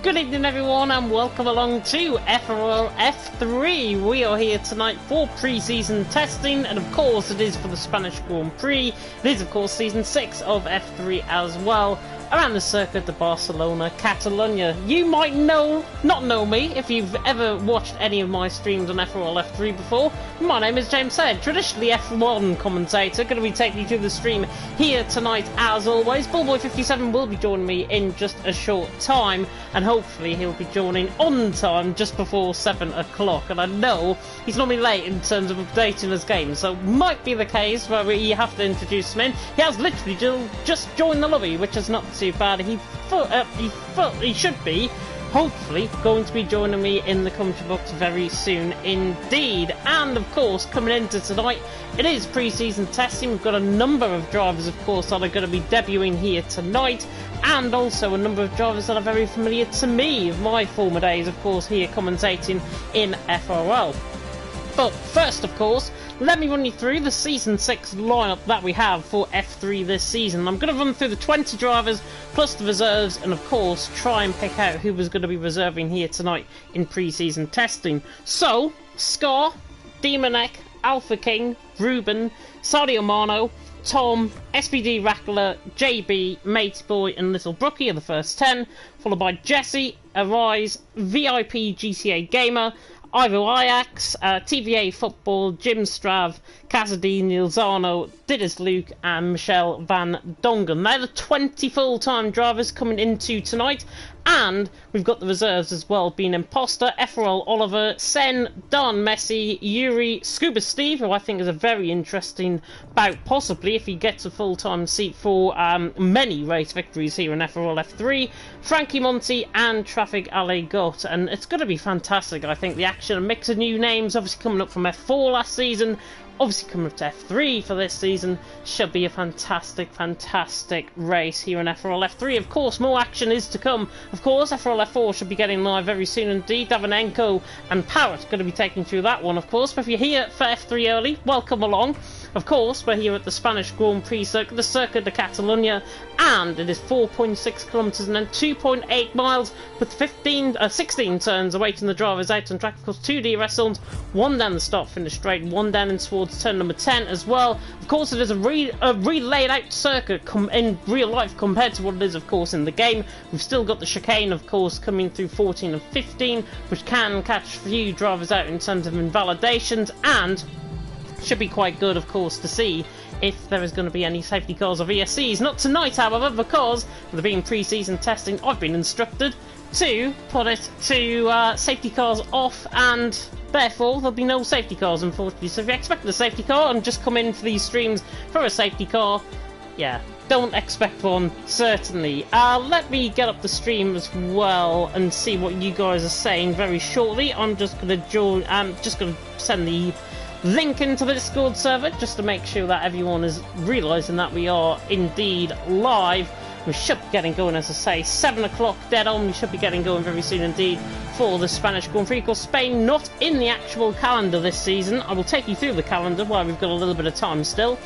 Good evening everyone and welcome along to FRL F3. We are here tonight for pre-season testing and of course it is for the Spanish Grand Prix. It is of course season 6 of F3 as well, around the Circuit de Barcelona, Catalonia. You might not know me if you've ever watched any of my streams on FRL F3 before. My name is James Head, traditionally F1 commentator, going to be taking you through the stream here tonight as always. Bullboy57 will be joining me in just a short time and hopefully he'll be joining on time just before 7 o'clock. And I know he's normally late in terms of updating his game, so might be the case where we have to introduce him in. He has literally just joined the lobby, which is not too bad. He should be hopefully going to be joining me in the commentary box very soon indeed. And of course, coming into tonight, it is pre-season testing. We've got a number of drivers of course that are going to be debuting here tonight, and also a number of drivers that are very familiar to me of my former days of course here commentating in FRL. But first of course, let me run you through the Season 6 lineup that we have for F3 this season. I'm going to run through the 20 drivers plus the reserves and of course try and pick out who was going to be reserving here tonight in pre-season testing. So, Scar, Demonek, Alpha King, Ruben, Sadio Mano, Tom, SPD Rackler, JB, Matey Boy and Little Brookie are the first 10, followed by Jesse, Arise, VIP GTA Gamer, Ivo Ajax, TVA Football, Jim Strav, Casadine, Nilzano, Didders Luke and Michelle Van Dongen. They're the 20 full-time drivers coming into tonight, and we've got the reserves as well, being Imposter, FRL Oliver, Sen, Don Messi, Yuri, Scuba Steve, who I think is a very interesting bout, possibly if he gets a full-time seat for many race victories here in FRL F3, Frankie Monty and Traffic Ale Got, and it's going to be fantastic. I think the action, a mix of new names, obviously coming up from F4 last season, obviously coming up to F3 for this season, should be a fantastic race here in FRL F3. Of course, more action is to come. Of course, FRL F4 should be getting live very soon indeed. Davenenko and Parrot going to be taking through that one, of course. But if you're here for F3 early, welcome along. Of course, we're here at the Spanish Grand Prix circuit, the Circuit de Catalunya, and it is 4.6 kilometres and then 2.8 miles with 16 turns awaiting the drivers out on track. Of course, 2 DRS zones, 1 down the start finish straight, 1 down in towards turn number 10 as well. Of course, it is a re-laid out circuit in real life compared to what it is, of course, in the game. We've still got the chicane, of course, coming through 14 and 15, which can catch a few drivers out in terms of invalidations, and should be quite good, of course, to see if there is going to be any safety cars or VSCs. Not tonight, however, because with there being pre-season testing, I've been instructed to put it to safety cars off, and therefore there'll be no safety cars, unfortunately. So if you expect a safety car and just come in for these streams for a safety car, yeah, don't expect one, certainly. Let me get up the stream as well and see what you guys are saying very shortly. I'm just going to send the link into the Discord server just to make sure that everyone is realising that we are indeed live. We should be getting going, as I say, 7 o'clock dead on. We should be getting going very soon indeed for the Spanish Grand Prix. Of course, Spain not in the actual calendar this season. I will take you through the calendar while we've got a little bit of time still.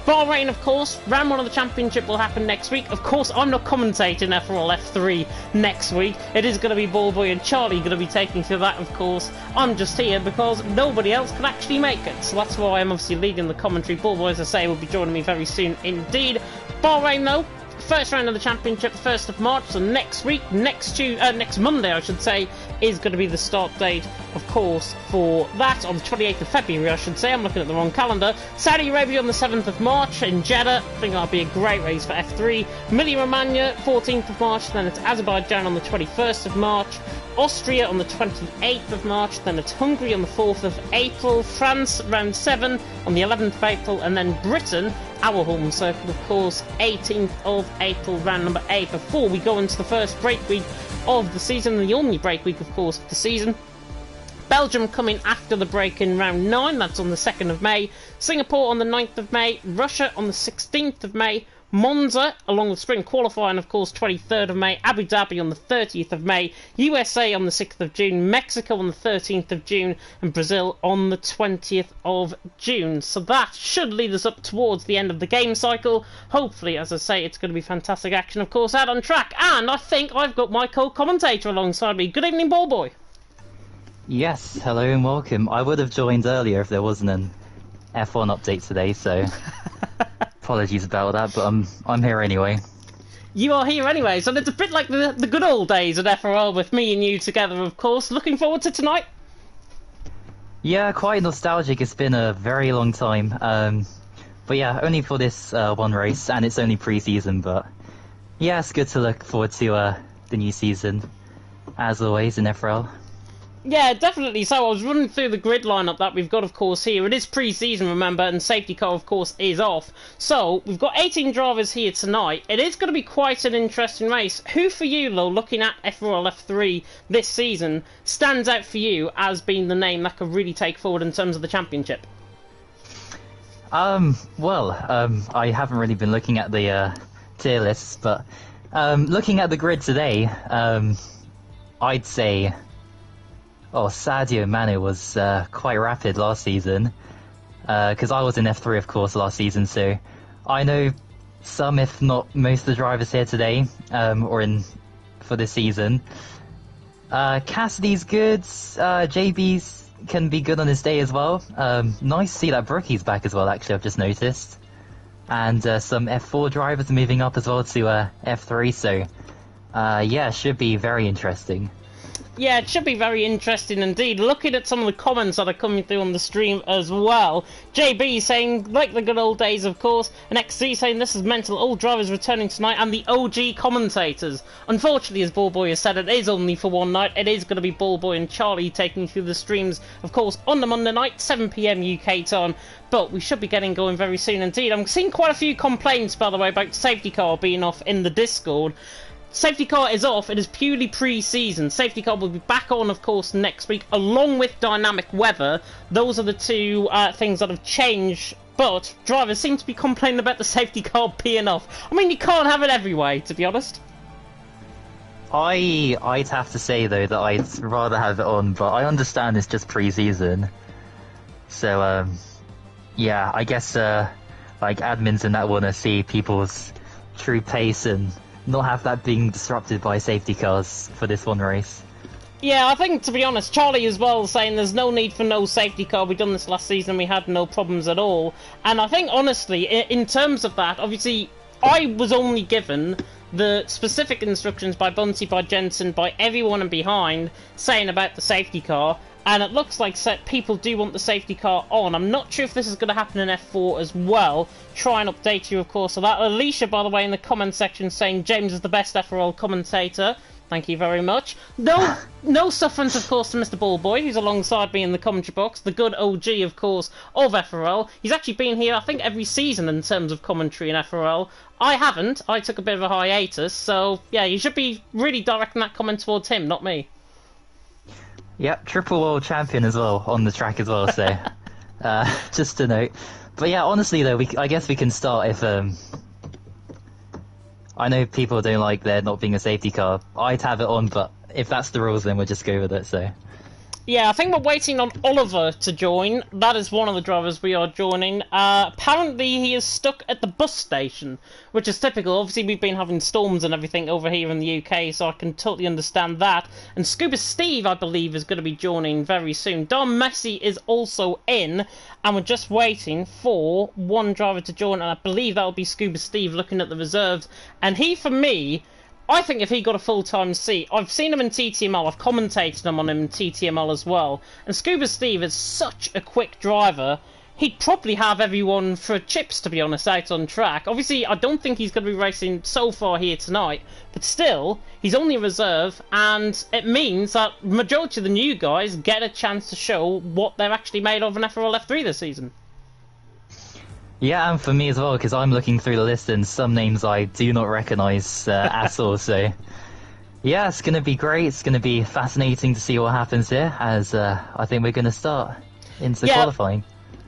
Bahrain, of course, round 1 of the championship will happen next week. Of course, I'm not commentating FRL F3 next week. It is going to be Ballboy and Charlie going to be taking through that, of course. I'm just here because nobody else can actually make it. So that's why I'm obviously leading the commentary. Ballboy, as I say, will be joining me very soon indeed. Bahrain, though, first round of the championship, 1st of March, so next week, next Monday, I should say, is going to be the start date, of course, for that, on the 28th of February, I should say. I'm looking at the wrong calendar. Saudi Arabia on the 7th of March in Jeddah. I think that'll be a great race for F3. Emilia-Romagna, 14th of March, then it's Azerbaijan on the 21st of March. Austria on the 28th of March, then it's Hungary on the 4th of April, France round 7 on the 11th of April, and then Britain, our home circuit, of course, 18th of April, round number 8, before we go into the first break week of the season, the only break week, of course, of the season. Belgium coming after the break in round 9, that's on the 2nd of May. Singapore on the 9th of May, Russia on the 16th of May, Monza, along with sprint qualifying, of course, 23rd of May, Abu Dhabi on the 30th of May, USA on the 6th of June, Mexico on the 13th of June, and Brazil on the 20th of June. So that should lead us up towards the end of the game cycle. Hopefully, as I say, it's going to be fantastic action, of course, out on track. And I think I've got my co-commentator alongside me. Good evening, Ballboy. Yes, hello and welcome. I would have joined earlier if there wasn't an F1 update today, so apologies about that, but I'm here anyway. You are here anyway, so it's a bit like the good old days at FRL with me and you together, of course. Looking forward to tonight? Yeah, quite nostalgic. It's been a very long time. But yeah, only for this one race, and it's only pre-season, but yeah, it's good to look forward to the new season, as always, in FRL. Yeah, definitely. So I was running through the grid lineup that we've got, of course, here. It is pre-season, remember, and safety car, of course, is off. So we've got 18 drivers here tonight. It is going to be quite an interesting race. Who for you, though, looking at FRL F3 this season, stands out for you as being the name that could really take forward in terms of the championship? I haven't really been looking at the tier lists, but looking at the grid today, I'd say Sadio Mane was quite rapid last season, because I was in F3, of course, last season, so I know some, if not most, of the drivers here today, for this season. Cassidy's good, JB's can be good on his day as well. Nice to see that Brookie's back as well, actually, I've just noticed. And some F4 drivers moving up as well to F3, so yeah, should be very interesting. Yeah, it should be very interesting indeed. Looking at some of the comments that are coming through on the stream as well. JB saying, like the good old days, of course. And XZ saying, this is mental. All drivers returning tonight and the OG commentators. Unfortunately, as Ballboy has said, it is only for one night. It is going to be Ballboy and Charlie taking through the streams, of course, on the Monday night, 7 PM UK time. But we should be getting going very soon indeed. I'm seeing quite a few complaints, by the way, about safety car being off in the Discord. Safety car is off. It is purely pre-season. Safety car will be back on, of course, next week, along with dynamic weather. Those are the two things that have changed. But drivers seem to be complaining about the safety car being off. I mean, you can't have it every way, to be honest. I'd have to say, though, that I'd rather have it on, but I understand it's just pre-season. So, yeah, I guess, like, admins and that want to see people's true pace and not have that being disrupted by safety cars for this one race. Yeah, I think, to be honest, Charlie as well saying there's no need for no safety car. We've done this last season, we had no problems at all. And I think, honestly, in terms of that, obviously, I was only given the specific instructions by Bunty, by Jensen, by everyone and behind, saying about the safety car. And it looks like people do want the safety car on. I'm not sure if this is going to happen in F4 as well. Try and update you, of course, on that. Alicia, by the way, in the comment section saying James is the best FRL commentator. Thank you very much. No sufferance, of course, to Mr. Ballboy, who's alongside me in the commentary box. The good OG, of course, of FRL. He's actually been here, I think, every season in terms of commentary in FRL. I haven't. I took a bit of a hiatus. So, yeah, you should be really directing that comment towards him, not me. Yep, triple world champion as well, on the track as well, so just to note. But yeah, honestly though, I guess we can start if, I know people don't like there not being a safety car. I'd have it on, but if that's the rules, then we'll just go with it, so. Yeah, I think we're waiting on Oliver to join. That is one of the drivers we are joining. Apparently he is stuck at the bus station, which is typical. Obviously we've been having storms and everything over here in the UK, so I can totally understand that. And Scuba Steve, I believe, is going to be joining very soon. Don Messi is also in, and we're just waiting for one driver to join, and I believe that'll be Scuba Steve looking at the reserves. And he, for me, I think if he got a full-time seat, I've seen him in TTML, I've commentated him on him in TTML as well, and Scuba Steve is such a quick driver, he'd probably have everyone for chips, to be honest, out on track. Obviously, I don't think he's going to be racing so far here tonight, but still, he's only a reserve, and it means that majority of the new guys get a chance to show what they're actually made of in FRL F3 this season. Yeah, and for me as well, because I'm looking through the list and some names I do not recognise at all, so yeah, it's going to be great. It's going to be fascinating to see what happens here, as I think we're going to start into qualifying.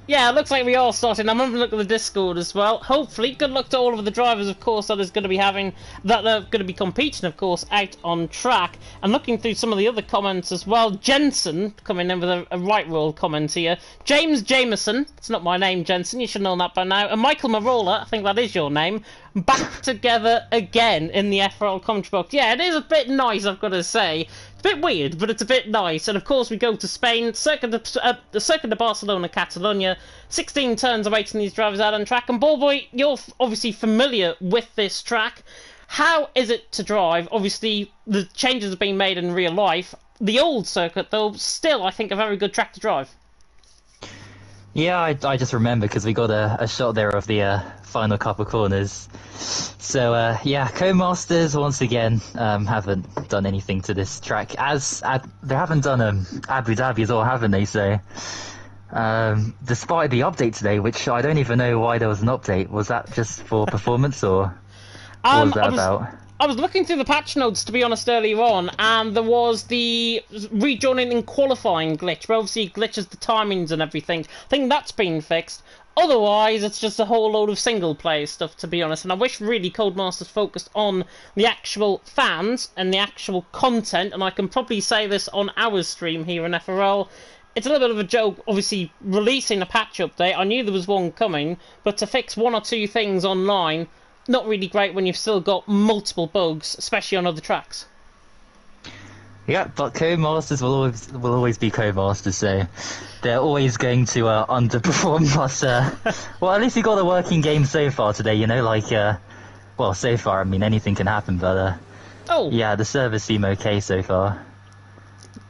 Yeah, it looks like we are starting. I'm having a look at the Discord as well. Hopefully, good luck to all of the drivers, of course, that is going to be that are going to be competing, of course, out on track. And looking through some of the other comments as well. Jensen coming in with a right roll comment here. James Jameson, it's not my name, Jensen. You should know that by now. And Michael Marola, I think that is your name. Back together again in the FRL commentary box. Yeah, it is a bit nice, I've got to say. Bit weird, but it's a bit nice. And of course we go to Spain, the circuit of Barcelona, Catalonia. 16 turns awaiting these drivers out on track. And Ballboy, you're obviously familiar with this track. How is it to drive? Obviously the changes have been made in real life. The old circuit, though, still I think a very good track to drive. Yeah, I just remember because we got a shot there of the final couple corners. So yeah, Co-Masters once again haven't done anything to this track. They haven't done Abu Dhabi as well, haven't they? So despite the update today, which I don't even know why there was an update. Was that just for performance or what was that about? I was looking through the patch notes, to be honest, earlier on, and there was the rejoining in qualifying glitch, where obviously it glitches the timings and everything. I think that's been fixed. Otherwise, it's just a whole load of single-player stuff, to be honest, and I wish really Codemasters focused on the actual fans and the actual content, and I can probably say this on our stream here in FRL. It's a little bit of a joke, obviously, releasing a patch update. I knew there was one coming, but to fix one or two things online, not really great when you've still got multiple bugs, especially on other tracks. Yeah, but Co-Masters will always be Co-Masters, so they're always going to underperform us. Well, at least we got a working game so far today, you know, like, well, so far, I mean, anything can happen, but, yeah, the servers seem okay so far.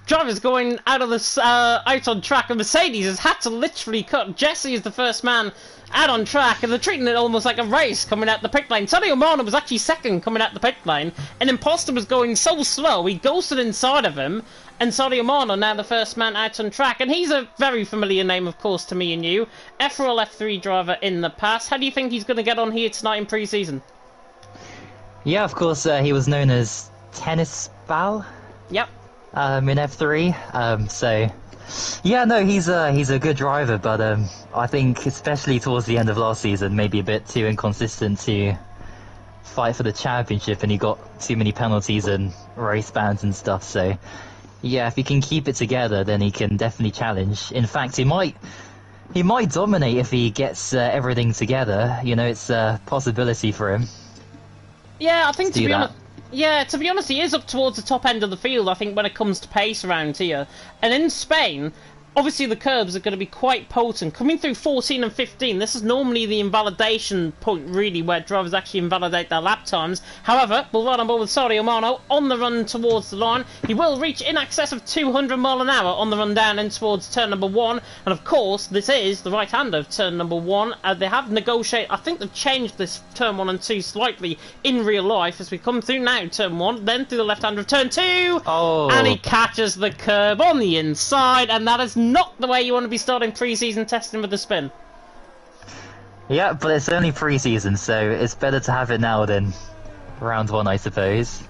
Drivers going out of the out on track, and Mercedes has had to literally cut. Jesse is the first man out on track, and they're treating it almost like a race coming out the pit lane. Sadio Mane was actually second coming out the pit lane, and Imposter was going so slow he ghosted inside of him, and Sadio Mane now the first man out on track, and he's a very familiar name, of course, to me and you. FRL F3 driver in the past. How do you think he's going to get on here tonight in pre-season? Yeah, of course, he was known as Tennis Ball. Yep. In F3, so yeah, no, he's a good driver, but I think especially towards the end of last season, maybe a bit too inconsistent to fight for the championship, and he got too many penalties and race bans and stuff. So yeah, if he can keep it together, then he can definitely challenge. In fact, he might dominate if he gets everything together. You know, it's a possibility for him. Yeah, I think to be honest. Yeah, to be honest, he is up towards the top end of the field, I think, when it comes to pace around here. And in Spain, obviously the curbs are going to be quite potent. Coming through 14 and 15, this is normally the invalidation point, really, where drivers actually invalidate their lap times. However, we'll run on board with Sadio Mane on the run towards the line. He will reach in excess of 200 miles an hour on the run down in towards turn number 1. And of course, this is the right-hander of turn number 1. They have negotiated, I think they've changed this turn 1 and 2 slightly in real life as we come through now turn 1, then through the left-hander of turn 2. Oh. And he catches the curb on the inside, and that is not the way you want to be starting pre-season testing with the spin. Yeah, but it's only pre-season, so it's better to have it now than round 1, I suppose.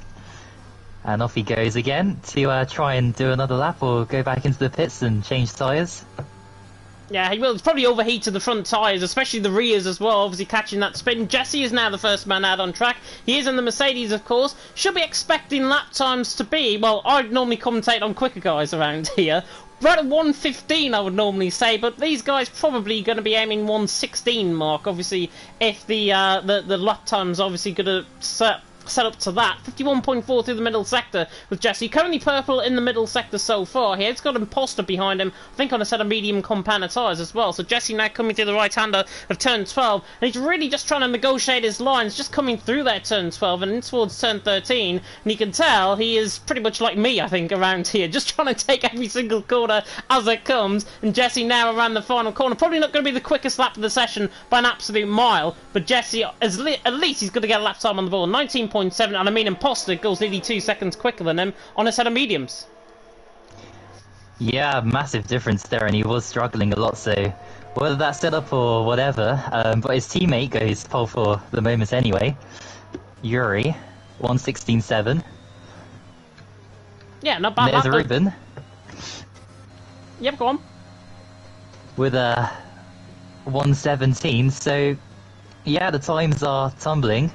And off he goes again to try and do another lap or go back into the pits and change tyres. Yeah, he will. It's probably overheated the front tyres, especially the rears as well, obviously catching that spin. Jesse is now the first man out on track. He is in the Mercedes, of course. Should be expecting lap times to be, well, I'd normally commentate on quicker guys around here. Right at 1:15, I would normally say, but these guys probably going to be aiming 1:16 mark, obviously, if the lap time's obviously going to set up to that. 51.4 through the middle sector with Jesse. Currently purple in the middle sector so far. He's got Imposter behind him, I think on a set of medium compound tyres as well. So Jesse now coming to the right-hander of turn 12, and he's really just trying to negotiate his lines, just coming through that turn 12 and in towards turn 13, and you can tell he is pretty much like me, I think, around here, just trying to take every single corner as it comes, and Jesse now around the final corner. Probably not going to be the quickest lap of the session by an absolute mile, but Jesse, at least he's going to get a lap time on the ball. 19.7, and I mean Imposter goes nearly 2 seconds quicker than him on a set of mediums. Yeah, massive difference there, and he was struggling a lot, so whether that's set up or whatever, but his teammate goes pole for the moment anyway. Yuri, 1:16.7. Yeah, not bad. There's Ruben. Yep, go on. With 1:17. So yeah, the times are tumbling.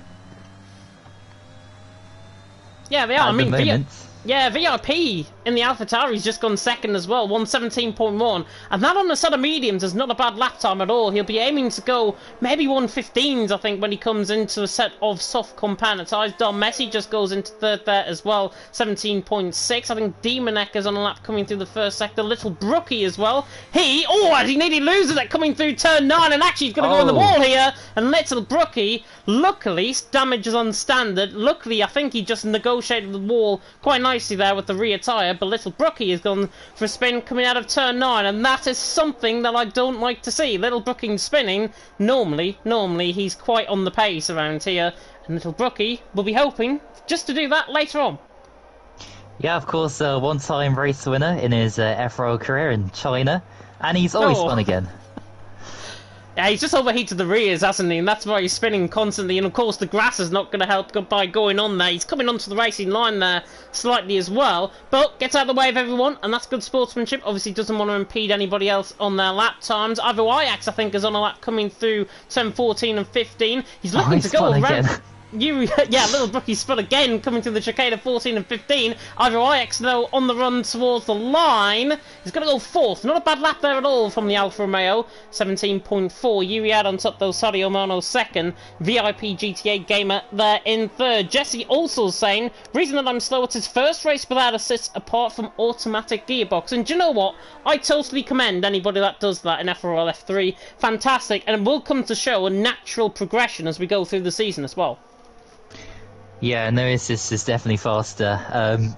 Yeah, they are. At the moment. Yeah, VIP in the AlphaTauri's just gone second as well, 1:17.1. And that on the set of mediums is not a bad lap time at all. He'll be aiming to go maybe 1:15s, I think, when he comes into a set of soft compound tyres. Dom Messi just goes into third there as well, 17.6. I think Demonek is on a lap coming through the first sector. Little Brookie as well. He nearly loses it coming through turn 9, and actually he's going to go on the wall here. And Little Brookie, luckily, damages on standard. Luckily, I think he just negotiated the wall quite nicely there with the rear tyre, but Little Brookie has gone for a spin coming out of turn 9, and that is something that I don't like to see. Little Brookie spinning, normally he's quite on the pace around here, and Little Brookie will be hoping just to do that later on. Yeah, of course, one-time race winner in his FRL career in China, and he's always spun again. Yeah, he's just overheated the rears, hasn't he? And that's why he's spinning constantly. And of course, the grass is not going to help by going on there. He's coming onto the racing line there slightly as well. But gets out of the way of everyone, and that's good sportsmanship. Obviously, doesn't want to impede anybody else on their lap times. Ivo Ajax, I think, is on a lap coming through 10:14 and 15. He's looking to go around. Little Brookie spun again, coming through the chicane of 14 and 15. Ivo Ajax, though, on the run towards the line. He's going to go fourth. Not a bad lap there at all from the Alfa Romeo. 17.4. Uriad on top, though. Sadio Mano second. VIP GTA Gamer there in third. Jesse also saying, reason that I'm slow, it's his first race without assists apart from automatic gearbox. And do you know what? I totally commend anybody that does that in FRL F3. Fantastic. And it will come to show a natural progression as we go through the season as well. Yeah, no assist is definitely faster.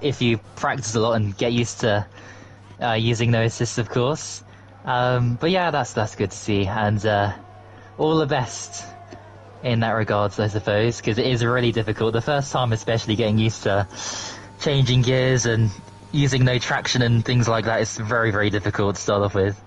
If you practice a lot and get used to using no assist, of course. But yeah, that's good to see, and all the best in that regards, I suppose, because it is really difficult. The first time, especially getting used to changing gears and using no traction and things like that, is very, very difficult to start off with.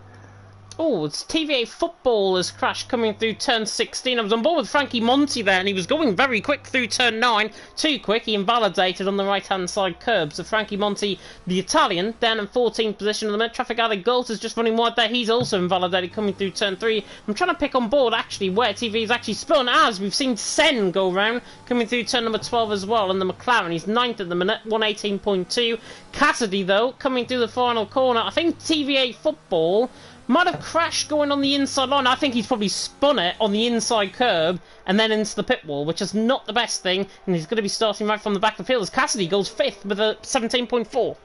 Oh, it's TVA Football has crashed coming through turn 16. I was on board with Frankie Monti there, and he was going very quick through turn 9. Too quick, he invalidated on the right-hand side curb. So Frankie Monti, the Italian, down in 14th position. The traffic alley Gold is just running wide there. He's also invalidated coming through turn 3. I'm trying to pick on board, actually, where TV's actually spun, as we've seen Sen go round, coming through turn number 12 as well. And the McLaren, he's 9th at the minute, 118.2. Cassidy, though, coming through the final corner. I think TVA Football might have crashed going on the inside line. I think he's probably spun it on the inside curb and then into the pit wall, which is not the best thing, and he's going to be starting right from the back of the field as Cassidy goes 5th with a 17.4.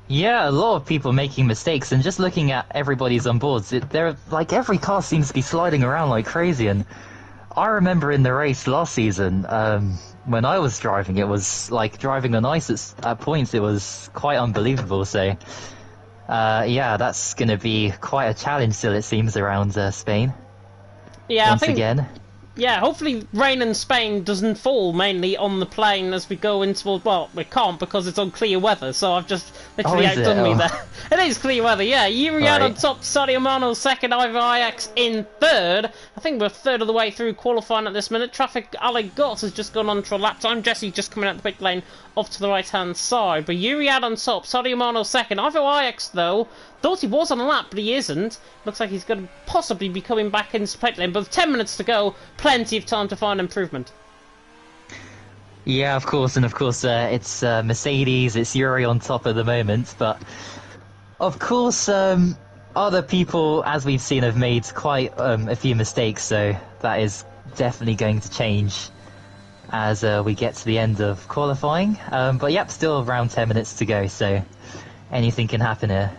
Yeah, a lot of people making mistakes, and just looking at everybody's on boards, they're like, every car seems to be sliding around like crazy. And I remember in the race last season, when I was driving, it was like driving on ice at points. It was quite unbelievable. So yeah, that's going to be quite a challenge still, it seems, around Spain. Yeah, once again. Yeah, hopefully rain in Spain doesn't fall mainly on the plane as we go into... Well, we can't because it's on clear weather, so I've just literally outdone me there. It is clear weather, yeah. Uriad on top, Sadio Mano second, Ivo Ajax in third. I think we're third of the way through qualifying at this minute. Traffic alley Gott has just gone on for a lap time. Jesse just coming out the pit lane off to the right-hand side. But Uriad on top, Sadio Mano second. Ivo Ajax, though, thought he was on a lap, but he isn't. Looks like he's going to possibly be coming back into pit lane. But with 10 minutes to go, plenty of time to find improvement. Yeah, of course, and of course it's Mercedes, it's Yuri on top at the moment, but of course other people, as we've seen, have made quite a few mistakes, so that is definitely going to change as we get to the end of qualifying. But yep, still around 10 minutes to go, so anything can happen here.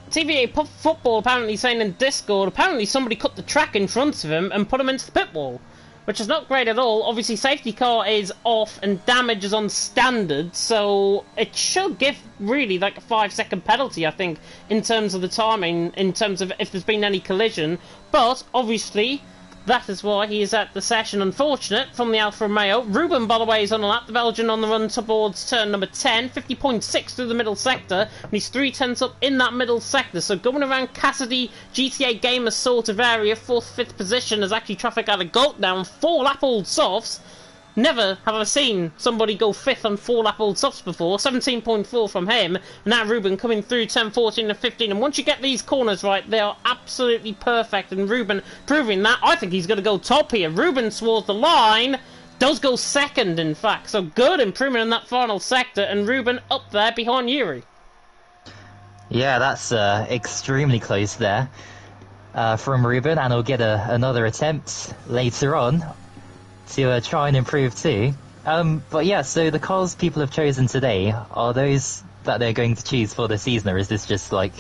TVA Football apparently saying in Discord, apparently somebody cut the track in front of him and put him into the pit wall, which is not great at all. Obviously, safety car is off and damage is on standard, so it should give really like a 5-second penalty, I think, in terms of the timing, in terms of if there's been any collision. But obviously, that is why he is at the session. Unfortunate from the Alfa Romeo. Ruben, by the way, is on a lap. The Belgian on the run towards turn number 10. 50.6 through the middle sector. And he's 3/10 up in that middle sector. So going around Cassidy, GTA Gamer sort of area. 4th, 5th position as actually traffic out of Goat down. 4 lap old softs. Never have I seen somebody go 5th on 4-lap old softs before. 17.4 from him. And now Ruben coming through 10, 14 and 15. And once you get these corners right, they are absolutely perfect. And Ruben proving that. I think he's going to go top here. Ruben towards the line. Does go second, in fact. So good improvement in that final sector. And Ruben up there behind Yuri. Yeah, that's extremely close there from Ruben. And he'll get another attempt later on to try and improve too. But yeah, so the cars people have chosen today, are those that they're going to choose for the season, or is this just like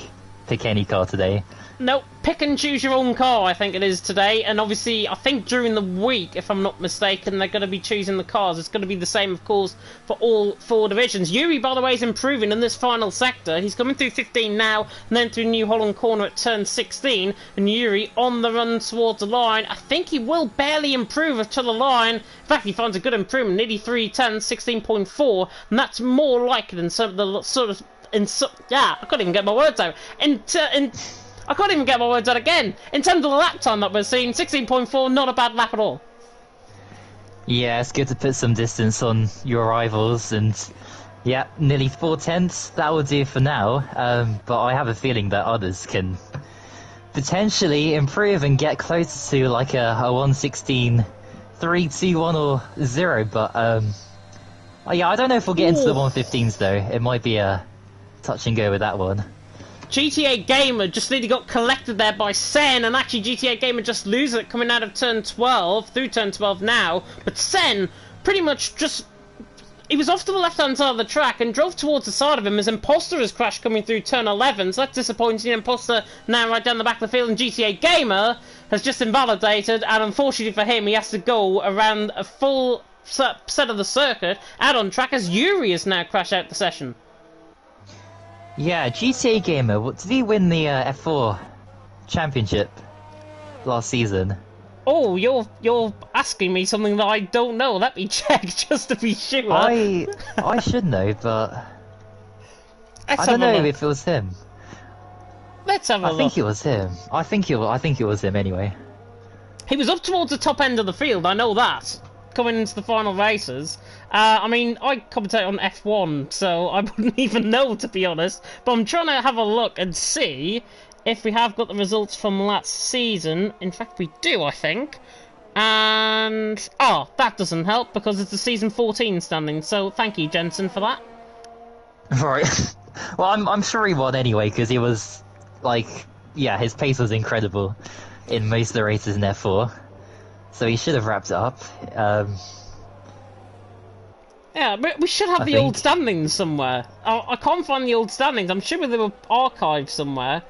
pick any car today? No, pick and choose your own car, I think it is today. And obviously, I think during the week, if I'm not mistaken, they're going to be choosing the cars. It's going to be the same, of course, for all 4 divisions. Yuri, by the way, is improving in this final sector. He's coming through 15 now, and then through New Holland Corner at turn 16. And Yuri on the run towards the line. I think he will barely improve to the line. In fact, he finds a good improvement, nearly 310, 16.4. And that's more like it in some of the sort of... yeah, I couldn't even get my words out. I can't even get my words out again. In terms of the lap time that we're seeing, 16.4, not a bad lap at all. Yeah, it's good to put some distance on your rivals, and yeah, nearly 4/10. That will do for now. But I have a feeling that others can potentially improve and get closer to like a 1:16, 3, 2, 1 or 0. But yeah, I don't know if we'll get into the 1:15s though. It might be a touch and go with that one. GTA Gamer just nearly got collected there by Sen, and actually GTA Gamer just loses it coming out of turn 12, through turn 12 now, but Sen pretty much just... He was off to the left-hand side of the track and drove towards the side of him as Imposter has crashed coming through turn 11, so that's disappointing. Imposter now right down the back of the field, and GTA Gamer has just invalidated, and unfortunately for him, he has to go around a full set of the circuit out on track as Yuri has now crashed out the session. Yeah, GTA Gamer, did he win the F4 championship last season? Oh, you're asking me something that I don't know. Let me check just to be sure. I should know, but Let's I don't have a know look. if it was him. Let's have a look. I think it was him. I think it was him anyway. He was up towards the top end of the field, I know that, coming into the final races. I mean, I commentate on F1, so I wouldn't even know, to be honest. But I'm trying to have a look and see if we have got the results from last season. In fact, we do, I think. And... oh, that doesn't help, because it's the season 14 standing. So thank you, Jensen, for that. Right. Well, I'm sure he won anyway, because he was, like... yeah, his pace was incredible in most of the races in F4. So he should have wrapped it up. Yeah, but we should have the old standings somewhere. I can't find the old standings. I'm sure they were archived somewhere,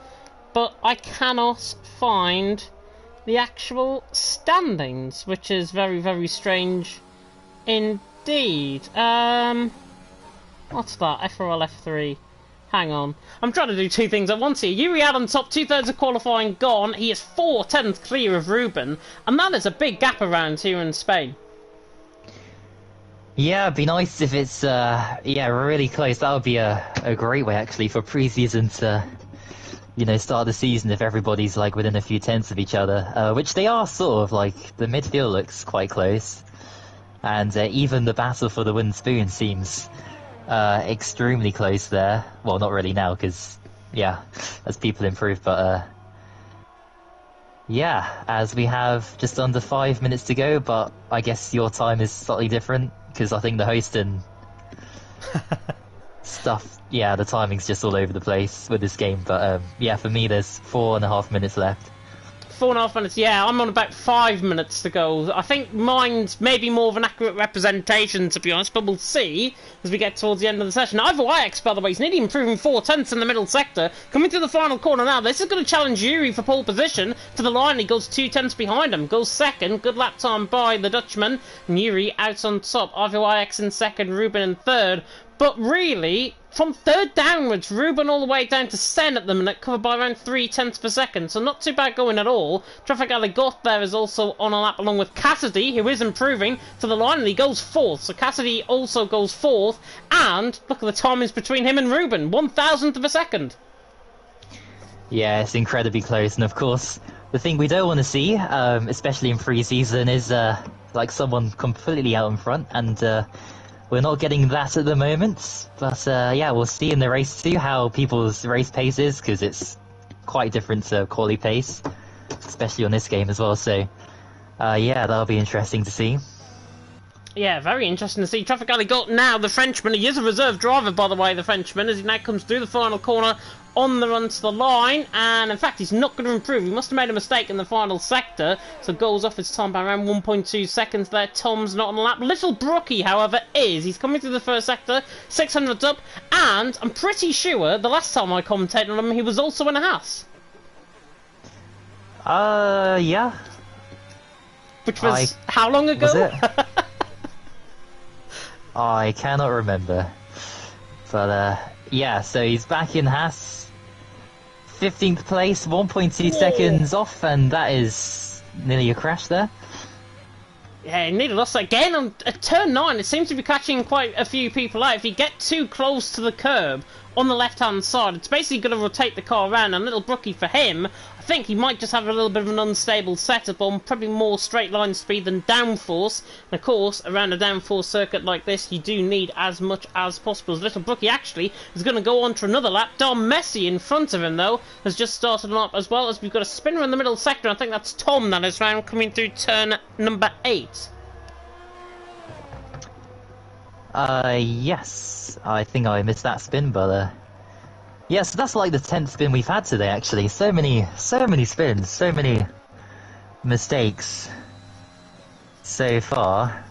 but I cannot find the actual standings, which is very, very strange indeed. What's that? FRL F3. Hang on. I'm trying to do 2 things at once here. Yuri out on top, 2/3 of qualifying gone. He is 4/10 clear of Ruben, and that is a big gap around here in Spain. Yeah, it'd be nice if it's, yeah, really close. That would be a great way, actually, for pre-season to, you know, start the season if everybody's, like, within a few tenths of each other. Which they are, sort of, like, the midfield looks quite close. And even the battle for the wooden spoon seems extremely close there. Well, not really now, because, yeah, as people improve, but, yeah, as we have just under 5 minutes to go, but I guess your time is slightly different. Because I think the host and stuff, yeah, the timing's just all over the place with this game. But yeah, for me, there's 4.5 minutes left. 4.5 minutes, yeah, I'm on about 5 minutes to go. I think mine's maybe more of an accurate representation, to be honest, but we'll see as we get towards the end of the session. Ivor Ajax, by the way, is nearly improving 4/10 in the middle sector. Coming to the final corner now, this is going to challenge Yuri for pole position. To the line, he goes 2/10 behind him, goes second. Good lap time by the Dutchman. And Yuri out on top. Ivor Ajax in second, Ruben in third. But really, from third downwards, Ruben all the way down to Sen at the minute, covered by around 3/10 per second, so not too bad going at all. Traffic Alley Got there is also on a lap along with Cassidy, who is improving to the line, and he goes fourth. So Cassidy also goes fourth, and look at the timings between him and Ruben, 1,000th of a second. Yeah, it's incredibly close, and of course, the thing we don't want to see, especially in pre-season, is like someone completely out in front, and we're not getting that at the moment. But yeah, we'll see in the race too how people's race pace is, because it's quite different to quali pace, especially on this game as well. So yeah, that'll be interesting to see. Yeah, very interesting to see. Traffic Alley got now the Frenchman. He is a reserve driver, by the way, the Frenchman, as he now comes through the final corner on the run to the line. And in fact, he's not going to improve. He must have made a mistake in the final sector, so goes off his time by around 1.2 seconds there. Tom's not on the lap. Little Brookie, however, is. He's coming through the first sector, 600 up, and I'm pretty sure the last time I commentated on him, he was also in a Haas. Yeah. Which was how long ago? Was it? I cannot remember. But yeah, so he's back in Haas. 15th place, 1.2 seconds off, and that is nearly a crash there. Yeah, he nearly lost again on turn 9. It seems to be catching quite a few people out. If you get too close to the curb on the left-hand side, it's basically going to rotate the car around. And Little Brookie, for him, I think he might just have a little bit of an unstable setup on probably more straight line speed than downforce. And of course, around a downforce circuit like this, you do need as much as possible. As Little Brookie actually is going to go on to another lap. Dom Messi in front of him, though, has just started on up, as well as we've got a spinner in the middle sector. I think that's Tom that is round coming through turn number 8. Yes. I think I missed that spin, but yeah, so that's like the 10th spin we've had today, actually. So many spins, so many mistakes so far.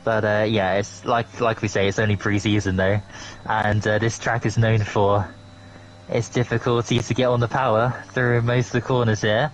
But yeah, it's like we say, it's only pre-season though, and this track is known for its difficulty to get on the power through most of the corners here.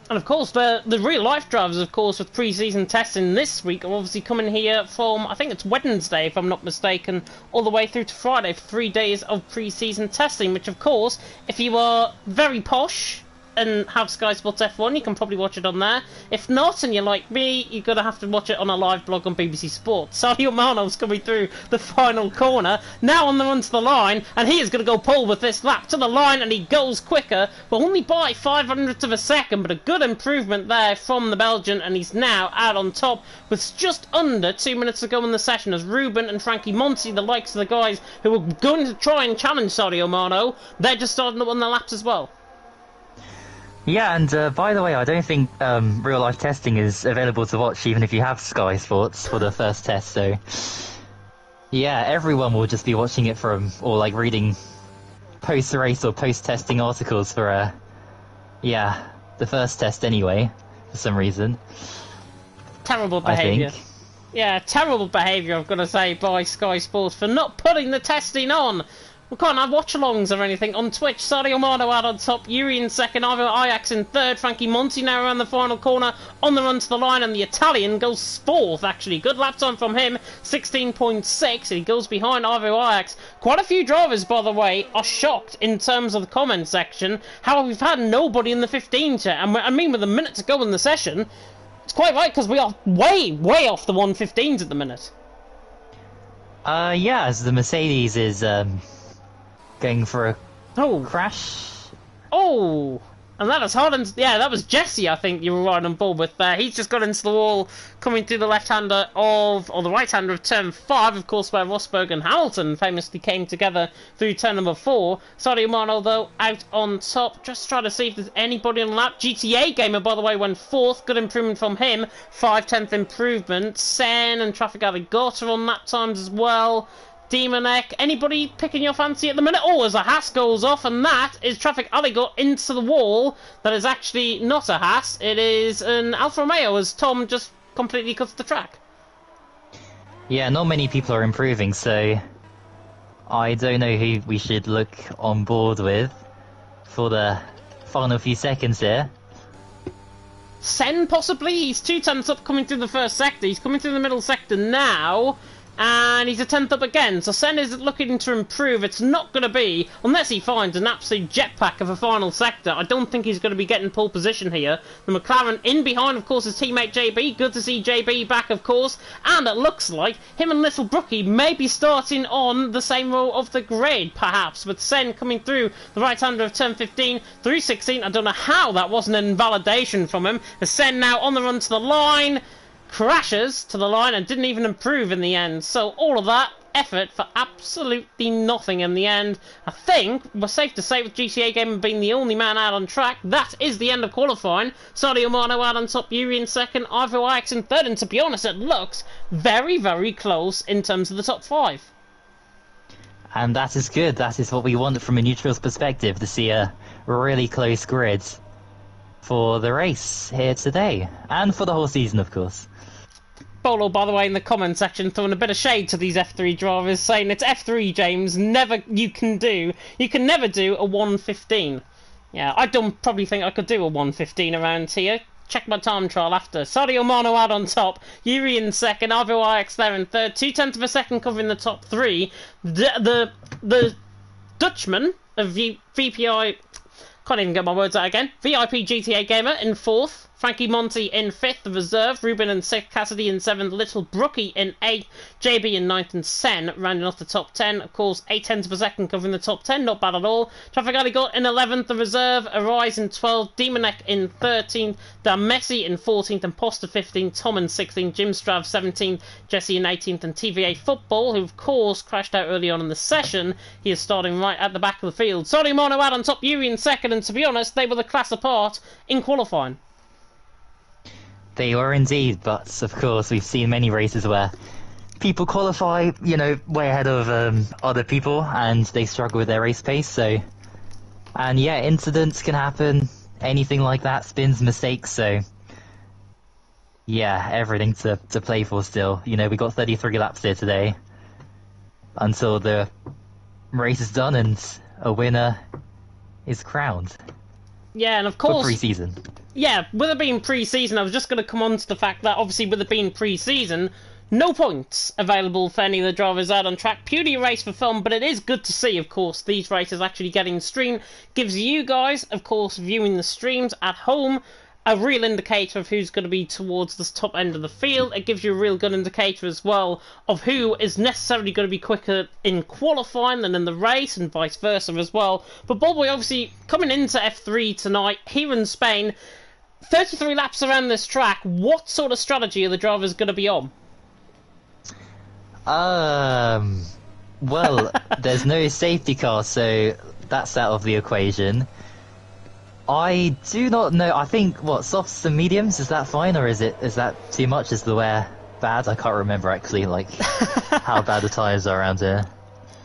And of course, the real-life drivers, of course, with pre-season testing this week are obviously coming here from, I think it's Wednesday, if I'm not mistaken, all the way through to Friday for 3 days of pre-season testing, which, of course, if you are very posh and have Sky Sports F1, you can probably watch it on there. If not, and you're like me, you're going to have to watch it on a live blog on BBC Sports. Sadio Mano's coming through the final corner, now on the run to the line, and he is going to go pole with this lap to the line, and he goes quicker, but only by 500th of a second, but a good improvement there from the Belgian, and he's now out on top with just under 2 minutes to go in the session, as Ruben and Frankie Monti, the likes of the guys who were going to try and challenge Sadio Mano, they're just starting to win their laps as well. Yeah, and by the way, I don't think real-life testing is available to watch even if you have Sky Sports for the first test, so yeah, everyone will just be watching it from, or like reading post-race or post-testing articles for, yeah, the first test anyway, for some reason. Terrible behaviour. Yeah, terrible behaviour, I've got to say, by Sky Sports for not putting the testing on. We can't have watch-alongs or anything on Twitch. Sadio Mano out on top, Yuri in second, Ivo Ajax in third, Frankie Monti now around the final corner on the run to the line, and the Italian goes fourth, actually. Good lap time from him, 16.6, he goes behind Ivo Ajax. Quite a few drivers, by the way, are shocked in terms of the comment section how we've had nobody in the 15 chat, and I mean with a minute to go in the session, it's quite right, because we are way off the 115s at the minute. Yeah, as the Mercedes is going for a crash. Oh, and that is Holland. Yeah, that was Jesse, I think you were right on board with there. He's just got into the wall, coming through the left-hander of, or the right-hander of turn 5, of course, where Rosberg and Hamilton famously came together through turn number 4. Sadio Mano, though, out on top. Just trying to see if there's anybody on the lap. GTA Gamer, by the way, went 4th. Good improvement from him. 5/10th improvement. Sen and Traffic Alley got her on lap times as well. Demonek, anybody picking your fancy at the minute? Oh, as a Haas goes off, and that is Traffic Alley got into the wall. That is actually not a Haas, it is an Alfa Romeo, as Tom just completely cuts the track. Yeah, not many people are improving, so I don't know who we should look on board with for the final few seconds here. Sen, possibly? He's 2 tenths up coming through the first sector. He's coming through the middle sector now. And he's a 10th up again, so Sen is looking to improve. It's not going to be, unless he finds an absolute jetpack of a final sector, I don't think he's going to be getting pole position here. The McLaren in behind, of course, his teammate JB. Good to see JB back, of course. And it looks like him and Little Brookie may be starting on the same row of the grid, perhaps, with Sen coming through the right-hander of turn 15 through 16. I don't know how that wasn't an invalidation from him. The Sen now on the run to the line. Crashes to the line and didn't even improve in the end. So all of that effort for absolutely nothing in the end. I think we're safe to say with GTA Gamer being the only man out on track, that is the end of qualifying. Sadio Mano out on top, Yuri in second, Ivo Ix in third, and to be honest, it looks very, very close in terms of the top 5. And that is good. That is what we want from a neutral's perspective, to see a really close grid for the race here today, and for the whole season, of course. Bolo, by the way, in the comment section, throwing a bit of shade to these F3 drivers, saying it's F3, James. You can never do a 1:15. Yeah, I don't probably think I could do a 1:15 around here. Check my time trial after. Sadio Mano out on top, Yuri in second, Ivo Ix there in third, 0.2 of a second covering the top 3. The Dutchman of VPI. Can't even get my words out again. VIP GTA Gamer in 4th. Frankie Monty in 5th, the reserve. Ruben in 6th. Cassidy in 7th. Little Brookie in 8th. JB in 9th and Sen rounding off the top 10. Of course, 0.8 of a second covering the top 10. Not bad at all. Traffic Alley got in 11th, the reserve. Arise in 12th. Demonek in 13th. Dan Messi in 14th. Imposter 15th. Tom in 16th. Jim Strav 17th. Jesse in 18th. And TVA Football, who of course crashed out early on in the session. He is starting right at the back of the field. Sadio Mano out on top. Yuri in second. And to be honest, they were the class apart in qualifying. They were indeed, but of course we've seen many races where people qualify, way ahead of other people, and they struggle with their race pace. So, and yeah, incidents can happen, anything like that, spins, mistakes. So, yeah, everything to play for still. We got 33 laps here today until the race is done and a winner is crowned. Yeah, and of course, for pre-season. Yeah, with it being pre-season, I was just going to come on to the fact that obviously with it being pre-season, no points available for any of the drivers out on track. Purely a race for fun, but it is good to see, of course, these races actually getting streamed. Gives you guys, of course, viewing the streams at home, a real indicator of who's going to be towards the top end of the field. It gives you a real good indicator as well of who is necessarily going to be quicker in qualifying than in the race, and vice versa as well. But Bobboy, obviously, coming into F3 tonight, here in Spain, 33 laps around this track, what sort of strategy are the drivers going to be on? Well, there's no safety car, so that's out of the equation. I do not know. I think, softs and mediums, is that fine, or is that too much? Is the wear bad? I can't remember actually, how bad the tyres are around here.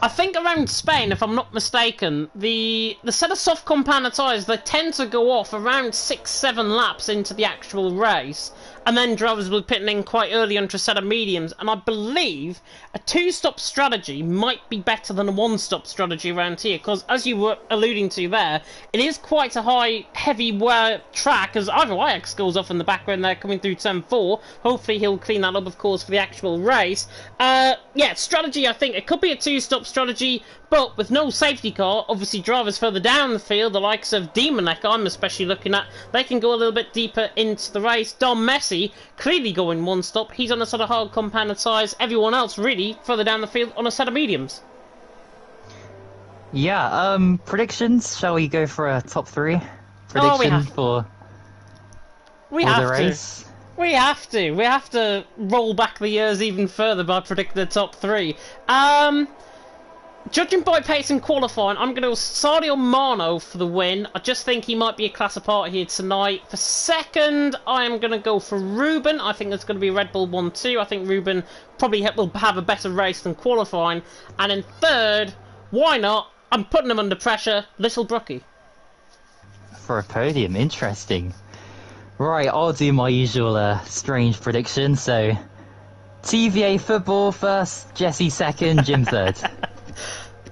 I think around Spain, if I'm not mistaken, the set of soft compound tyres, they tend to go off around 6-7 laps into the actual race, and then drivers will be pitting in quite early onto a set of mediums, and I believe a 2-stop strategy might be better than a 1-stop strategy around here, because as you were alluding to there, it is quite a high, heavy wear track, as Ivo Ix goes off in the background there coming through turn 4. Hopefully he'll clean that up, of course, for the actual race. Yeah, strategy, I think it could be a 2-stop strategy, but with no safety car, obviously drivers further down the field, the likes of Demonek I'm especially looking at, they can go a little bit deeper into the race. Don Messi clearly going 1-stop, he's on a sort of hard compounded tyres. Everyone else really further down the field on a set of mediums. Yeah, predictions, shall we go for a top 3 prediction for the race? We have to roll back the years even further by predicting the top 3. Judging by pace and qualifying, I'm going to go Sadio Mano for the win. I just think he might be a class apart here tonight. For second, I am going to go for Ruben. I think there's going to be a Red Bull 1-2. I think Ruben probably will have a better race than qualifying. And in third, why not? I'm putting him under pressure. Little Brookie. For a podium, interesting. Right, I'll do my usual strange prediction. So, TVA Football first, Jesse second, Jim third.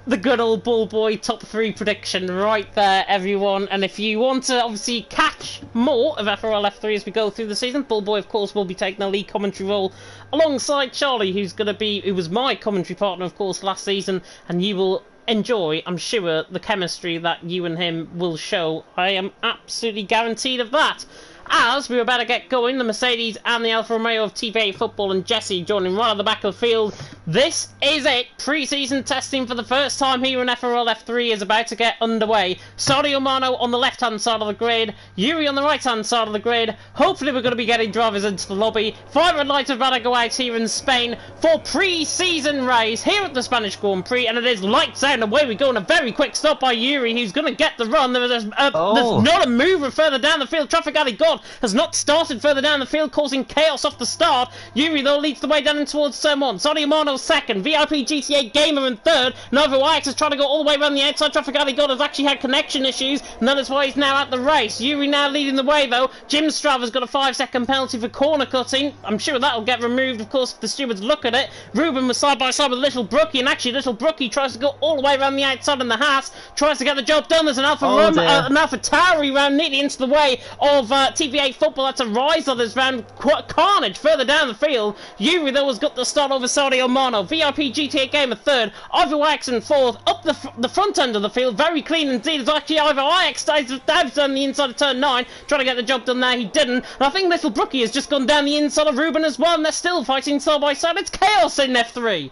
the good old Ball Boy top 3 prediction right there, everyone. And if you want to obviously catch more of FRL F3 as we go through the season, Ball Boy, of course, will be taking a lead commentary role alongside Charlie, who was my commentary partner, of course, last season, and you will enjoy, I'm sure, the chemistry that you and him will show. I am absolutely guaranteed of that. As we were about to get going, the Mercedes and the Alfa Romeo of TVA Football and Jesse joining right at the back of the field. This is it. Pre-season testing for the first time here in FRL F3 is about to get underway. Sadio Mano on the left-hand side of the grid, Yuri on the right-hand side of the grid. Hopefully we're going to be getting drivers into the lobby. 5 red lights are about to go out here in Spain for pre-season race here at the Spanish Grand Prix, and it is lights out and away we go, and a very quick stop by Yuri, who's going to get the run. There's not a mover further down the field. Traffic alley God has not started further down the field, causing chaos off the start. Yuri, though, leads the way down towards turn 1. Sadio Mano second. VIP GTA Gamer in third. Novo Ajax is trying to go all the way around the outside. Traffic alley God has actually had connection issues, and that is why he's now at the race. Yuri now leading the way, though. Jim Strava's got a 5-second penalty for corner cutting. I'm sure that'll get removed, of course, if the stewards look at it. Ruben was side by side with Little Brookie, and actually Little Brookie tries to go all the way around the outside in the Haas, tries to get the job done. There's an Alpha Tauri round neatly into the way of TVA Football. That's a rise of this round. Carnage further down the field. Yuri, though, has got the start over Sadio Mano. VIP GTA Gamer third. Ivor Ajax in fourth. Up the front end of the field. Very clean indeed. It's actually Ivor Ajax dives down the inside of turn 9. Trying to get the job done there. He didn't. And I think Little Brookie has just gone down the inside of Ruben as well. And they're still fighting side by side. It's chaos in F3.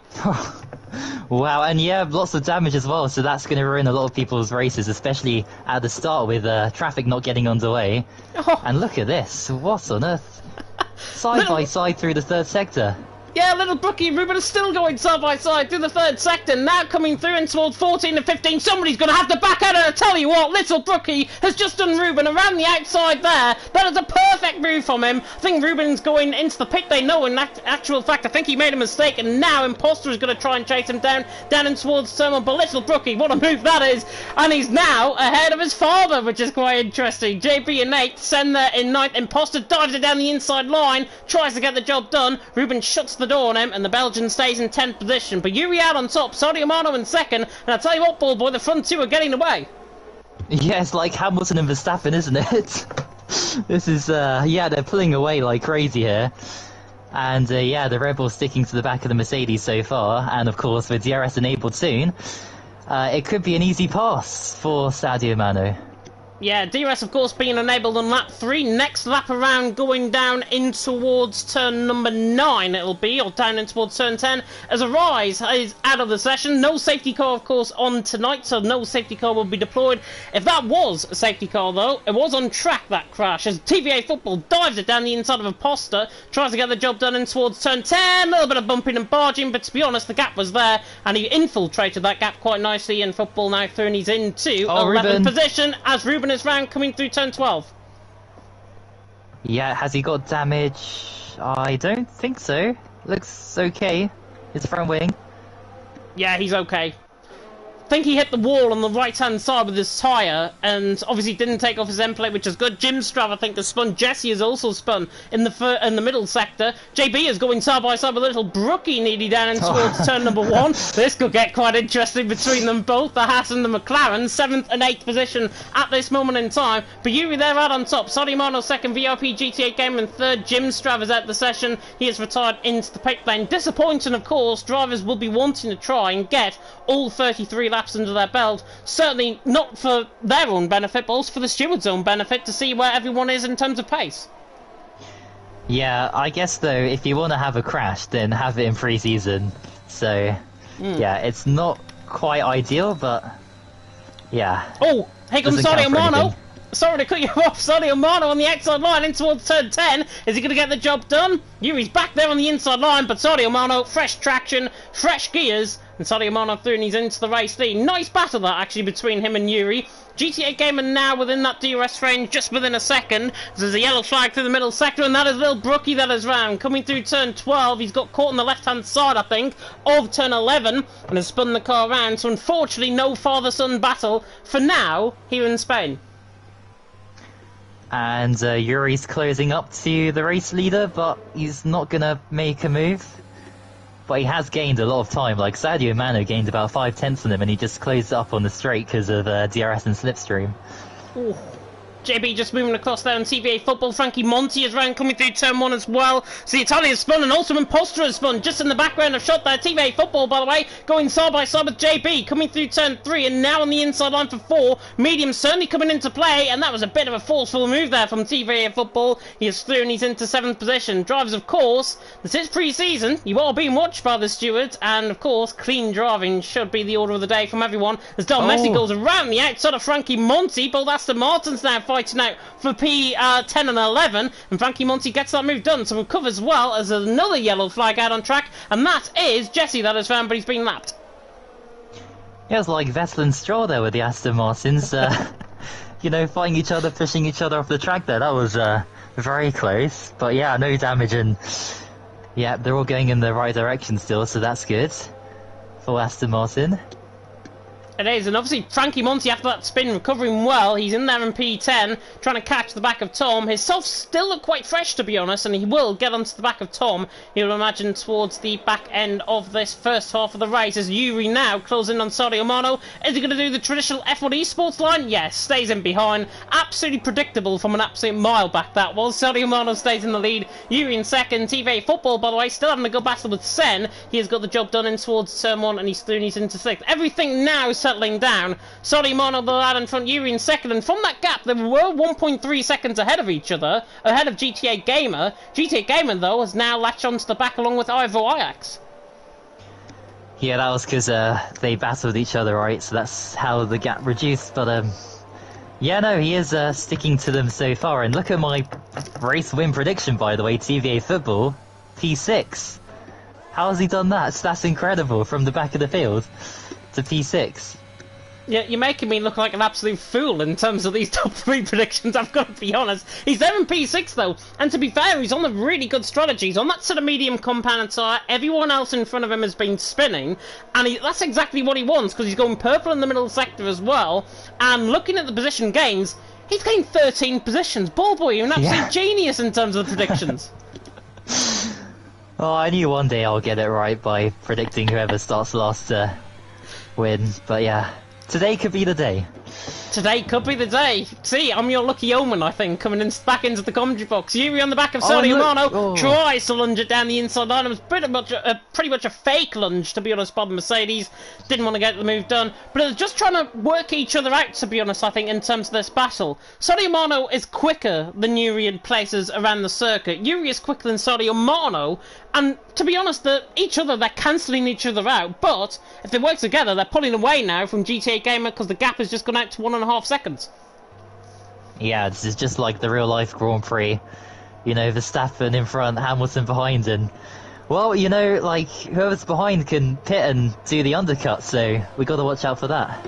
Wow, and yeah, lots of damage as well, so that's going to ruin a lot of people's races, especially at the start with traffic not getting underway. Oh. And look at this, what on earth? Side by side through the third sector. Yeah, Little Brookie and Ruben are still going side by side through the third sector, now coming through in towards 14 and 15. Somebody's going to have to back out, and I tell you what, Little Brookie has just done Ruben around the outside there. That is a perfect move from him. I think Ruben's going into the pit. They know, in actual fact, I think he made a mistake, and now Imposter is going to try and chase him down and towards turn 1. But Little Brookie, what a move that is. And he's now ahead of his father, which is quite interesting. JB and Nate send there in 9th. Imposter dives it down the inside line, tries to get the job done. Ruben shuts the door on him, and the Belgian stays in 10th position. But Yuri out on top, Sadio Mano in second, and I tell you what, Ball Boy, the front two are getting away. Yeah, it's like Hamilton and Verstappen, isn't it? This is, yeah, they're pulling away like crazy here. And, yeah, the Red Bull sticking to the back of the Mercedes so far, and of course, with DRS enabled soon, it could be an easy pass for Sadio Mano. Yeah, DRS, of course, being enabled on lap 3. Next lap around going down in towards turn number 9, it'll be, or down in towards turn 10, as a rise is out of the session. No safety car, of course, on tonight, so no safety car will be deployed. If that was a safety car, though, it was on track, that crash, as TVA Football dives it down the inside of Imposter, tries to get the job done in towards turn 10. A little bit of bumping and barging, but to be honest, the gap was there, and he infiltrated that gap quite nicely, and Football now through, and he's into 11th position, as Ruben is round coming through turn 12. Yeah, has he got damage? I don't think so. Looks okay. His front wing. Yeah, he's okay. I think he hit the wall on the right-hand side with his tyre, and obviously didn't take off his end plate, which is good. Jim Strav, I think, has spun. Jesse has also spun in the middle sector. JB is going side by side with Little Brookie nearly down in towards turn number 1. This could get quite interesting between them both, the Haas and the McLaren. 7th and 8th position at this moment in time. But Yuri there out on top. Sadio Mano second, VIP GTA Game in third. Jim Strav is at the session. He has retired into the pit lane. Disappointing, of course. Drivers will be wanting to try and get all 33 laps under their belt, certainly not for their own benefit, but also for the steward's own benefit, to see where everyone is in terms of pace. Yeah, I guess though, if you want to have a crash, then have it in pre-season. So, yeah, it's not quite ideal, but yeah. Oh, here comes Sadio Mano. Sorry to cut you off. Sadio Mano on the outside line in towards turn 10. Is he going to get the job done? Yuri's back there on the inside line, but Sadio Mano, fresh traction, fresh gears, and Sadio Mano through, and he's into the race lead. Nice battle that, actually, between him and Yuri. GTA Gamer now within that DRS range, just within a second. There's a yellow flag through the middle sector, and that is Little Brookie that is round. Coming through turn 12, he's got caught on the left-hand side, I think, of turn 11, and has spun the car around. So, unfortunately, no father-son battle for now here in Spain. And Yuri's closing up to the race leader, but he's not going to make a move. but he has gained a lot of time. Like Sadio Mano gained about 5/10 on him, and he just closed it up on the straight because of DRS and slipstream. Ooh. JB just moving across there on TVA Football. Frankie Monti is round coming through turn 1 as well. So the Italian has spun and also Imposter has spun. Just in the background of shot there. TVA Football, by the way, going side by side with JB. Coming through turn 3 and now on the inside line for 4. Medium certainly coming into play, and that was a bit of a forceful move there from TVA Football. He is through and he's into 7th position. Drivers, of course, this is pre-season. You are being watched by the stewards, and of course, clean driving should be the order of the day from everyone. As Del Messi goes around the outside of Frankie Monti. Both Aston Martin's now fighting out for P10 and 11, and Frankie Monti gets that move done, so recovers well as there's another yellow flag out on track, and that is Jesse that has found, but he's been lapped. Yeah, it was like Vettel and Stroll there with the Aston Martins, you know, fighting each other, pushing each other off the track there. That was very close, but yeah, no damage, and yeah, they're all going in the right direction still, so that's good for Aston Martin. It is, and obviously Frankie Monti after that spin recovering well. He's in there in P10 trying to catch the back of Tom. His softs still look quite fresh, to be honest, and he will get onto the back of Tom, you'll imagine, towards the back end of this first half of the race as Yuri now closing on Sadio Mano. Is he going to do the traditional F1 Esports line? Yes, stays in behind. Absolutely predictable from an absolute mile back that was. Sadio Mano stays in the lead. Yuri in second. TVA Football, by the way, still having a good battle with Sen. He has got the job done in towards turn 1 and he's through and he's into 6th. Everything now settling down. Sadio Mano, the lad in front, Yuri in second, and from that gap, they were 1.3 seconds ahead of each other, ahead of GTA Gamer. GTA Gamer, though, has now latched onto the back along with Ivo Ajax. Yeah, that was because they battled each other, right? So that's how the gap reduced, but yeah, no, he is sticking to them so far, and look at my race win prediction, by the way, TVA Football, P6. How has he done that? That's incredible, from the back of the field to P6. Yeah, you're making me look like an absolute fool in terms of these top 3 predictions, I've got to be honest. He's there in P6 though, and to be fair, he's on a really good strategy. He's on that sort of medium compound tire. Everyone else in front of him has been spinning, and that's exactly what he wants, because he's going purple in the middle sector as well. And looking at the position gains, he's gained 13 positions. Ball boy, you're an absolute genius in terms of the predictions. Oh, I knew one day I'll get it right by predicting whoever starts last to win, but yeah. Today could be the day. Today could be the day. See, I'm your lucky omen, I think, coming back into the commentary box. Yuri on the back of Sadio Mano tries to lunge it down the inside line. It was pretty much a fake lunge, to be honest, by the Mercedes. Didn't want to get the move done. But it was just trying to work each other out, to be honest, I think, in terms of this battle. Sadio Mano is quicker than Yuri in places around the circuit. Yuri is quicker than Sadio Mano. And to be honest, they're cancelling each other out. But if they work together, they're pulling away now from GTA Gamer because the gap has just gone out to 1.5 seconds. Yeah, this is just like the real life Grand Prix. You know, Verstappen in front, Hamilton behind, and well, you know, like whoever's behind can pit and do the undercut, so we got to watch out for that.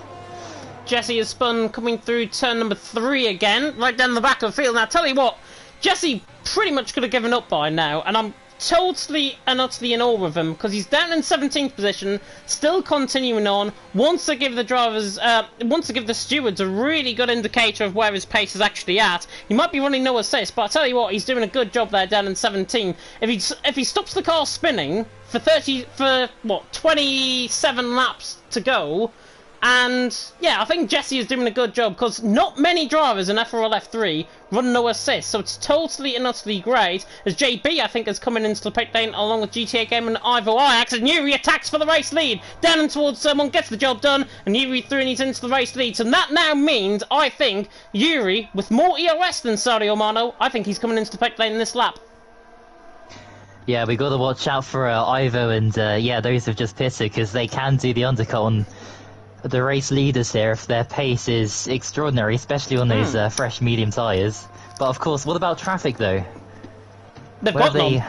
Jesse has spun coming through turn number 3 again, right down the back of the field. Now, tell you what, Jesse pretty much could have given up by now, and I'm totally and utterly in awe with him because he's down in 17th position, still continuing on. Wants to give the stewards a really good indicator of where his pace is actually at. He might be running no assist, but I tell you what, he's doing a good job there down in 17. If he stops the car spinning for 27 laps to go. And yeah, I think Jesse is doing a good job because not many drivers in FRL F3 run no assist, so it's totally and utterly great. As JB, I think, is coming into the pit lane along with GTA Game and Ivo Ajax, and Yuri attacks for the race lead. Down and towards someone, gets the job done, and Yuri through and he's into the race lead. So that now means, I think, Yuri, with more EOS than Sadio Mano, I think he's coming into the pit lane in this lap. Yeah, we got to watch out for Ivo and yeah, those who've just pitted because they can do the undercut on the race leaders here if their pace is extraordinary, especially on those fresh medium tyres. But of course, what about traffic though? They've got none.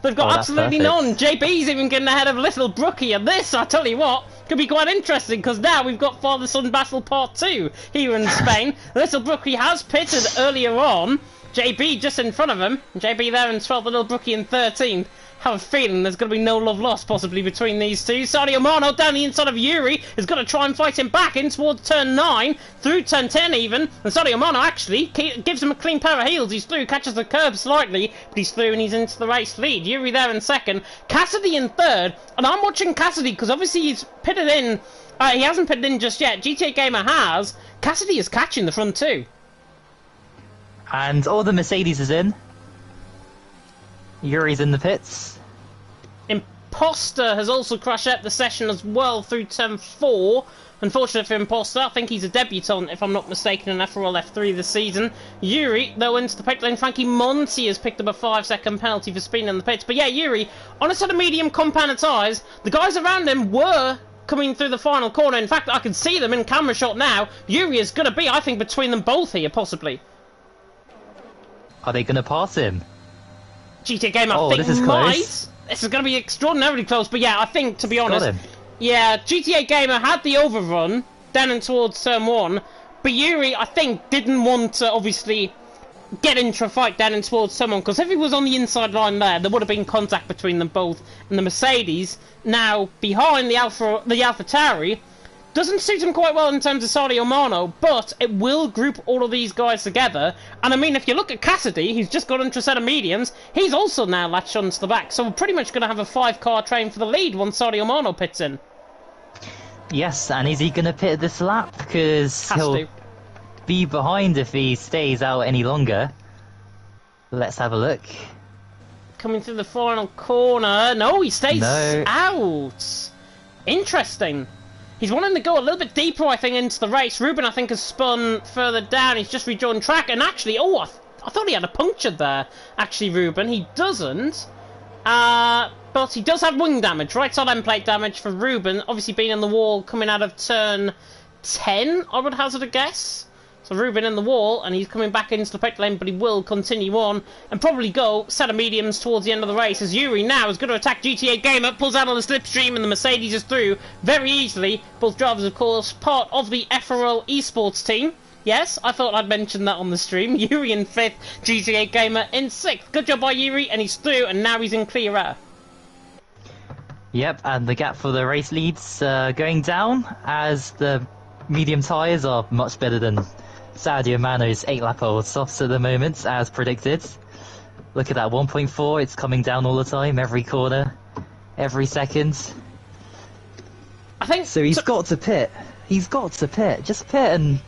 They've got absolutely none. JB's even getting ahead of Little Brookie, and this, I tell you what, could be quite interesting because now we've got Father-Son Battle Part 2 here in Spain. Little Brookie has pitted earlier on. JB just in front of him. JB there in 12th, Little Brookie in 13th. have a feeling there's going to be no love lost possibly between these two. Sadio Mano down the inside of Yuri is going to try and fight him back in towards turn 9, through turn 10 even. And Sadio Mano actually gives him a clean pair of heels. He's through, catches the curb slightly, but he's through and he's into the race lead. Yuri there in second, Cassidy in third. And I'm watching Cassidy because obviously he's pitted in. He hasn't pitted in just yet. GTA Gamer has. Cassidy is catching the front two. And all the Mercedes is in. Yuri's in the pits. Imposter has also crashed out the session as well through turn 4. Unfortunate for Imposter, I think he's a debutant, if I'm not mistaken, in FRL F3 this season. Yuri, though, into the pit lane. Frankie Monty has picked up a 5-second penalty for speeding in the pits. But yeah, Yuri, on a set of medium compound tyres, the guys around him were coming through the final corner. In fact, I can see them in camera shot now. Yuri is going to be, I think, between them both here, possibly. Are they going to pass him? GTA Game, I think, this is might. close. This is going to be extraordinarily close, but yeah, I think, to be honest, yeah, GTA Gamer had the overrun down and towards turn 1, but Yuri, I think, didn't want to, obviously, get into a fight down and towards turn 1, because if he was on the inside line there would have been contact between them both, and the Mercedes, now behind the AlphaTauri, doesn't suit him quite well in terms of Sadio Mano, but it will group all of these guys together. And I mean, if you look at Cassidy, who's just got into a set of mediums, he's also now latched onto the back. So we're pretty much going to have a 5-car train for the lead once Sadio Mano pits in. Yes, and is he going to pit this lap? Because he'll be behind if he stays out any longer. Let's have a look. Coming through the final corner. No, he stays out. Interesting. He's wanting to go a little bit deeper, I think, into the race. Ruben, I think, has spun further down. He's just rejoined track. And actually, I thought he had a puncture there. Actually, Ruben, he doesn't. But he does have wing damage. Right side end plate damage for Ruben. Obviously being in the wall coming out of turn 10, I would hazard a guess. So Ruben in the wall, and he's coming back into the pit lane, but he will continue on and probably go set of mediums towards the end of the race, as Yuri now is going to attack GTA Gamer, pulls out on the slipstream, and the Mercedes is through very easily. Both drivers, of course, part of the FRL esports team. Yes, I thought I'd mention that on the stream. Yuri in 5th, GTA Gamer in 6th. Good job by Yuri, and he's through, and now he's in clear air. Yep, and the gap for the race leads going down, as the medium tyres are much better than Sadio Mano's 8-lap-old softs at the moment, as predicted. Look at that, 1.4, it's coming down all the time, every corner, every second. I think so he's got to pit. He's got to pit. Just pit, and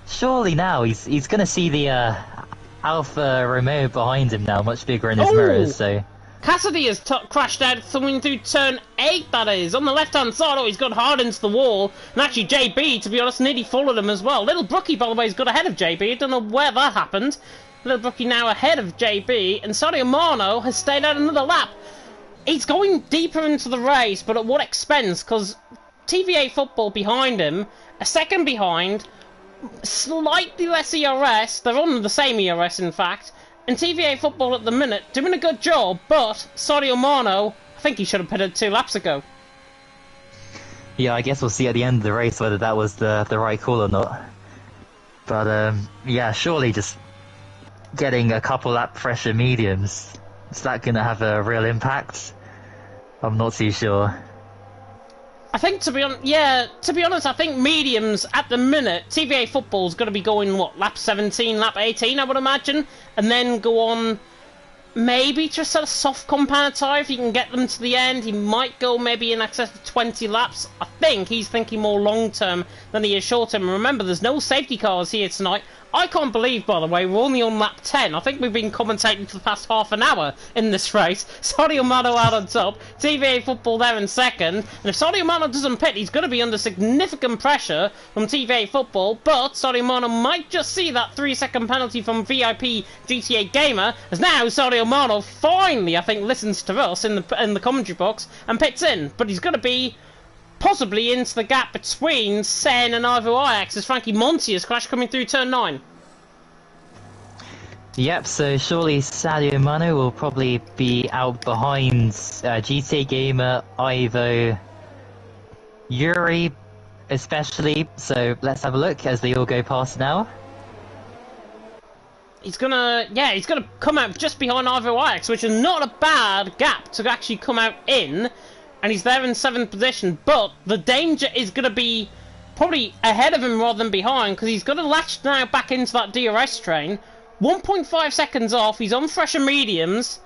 surely now he's going to see the Alfa Romeo behind him now, much bigger in his mirrors, so... Cassidy has crashed out coming through turn 8, that is. On the left-hand side, he's got hard into the wall. And actually, JB, to be honest, nearly followed him as well. Little Brookie, by the way, has got ahead of JB. I don't know where that happened. Little Brookie now ahead of JB. And Sadio Mano has stayed out another lap. He's going deeper into the race, but at what expense? Because TVA Football behind him, a second behind, slightly less ERS. They're on the same ERS, in fact. And TVA Football at the minute, doing a good job, but Sadio Mano, I think he should have pitted 2 laps ago. Yeah, I guess we'll see at the end of the race whether that was the right call or not. But, yeah, surely just getting a couple lap fresher mediums, is that going to have a real impact? I'm not too sure. I think, to be honest, I think mediums at the minute, TVA Football's going to be going, what, lap 17, lap 18, I would imagine, and then go on maybe just a soft compound tyre if you can get them to the end. He might go maybe in excess of 20 laps. I think he's thinking more long-term than he is short-term. Remember, there's no safety cars here tonight. I can't believe, by the way, we're only on lap 10. I think we've been commentating for the past half an hour in this race. Sadio Mano out on top, TVA Football there in second. And if Sadio Mano doesn't pit, he's going to be under significant pressure from TVA Football. But Sadio Mano might just see that 3-second penalty from VIP GTA Gamer. As now Sadio Mano finally, I think, listens to us in the commentary box and pits in. But he's going to be possibly into the gap between Sen and Ivo Ajax as Frankie Monty has crashed coming through turn 9. Yep, so surely Sadio Mano will probably be out behind GTA Gamer, Ivo, Yuri especially, so let's have a look as they all go past now. he's gonna come out just behind RVOX, which is not a bad gap to actually come out in, and he's there in 7th position. But the danger is gonna be probably ahead of him rather than behind, because he's got to latch now back into that DRS train. 1.5 seconds off. He's on fresher mediums.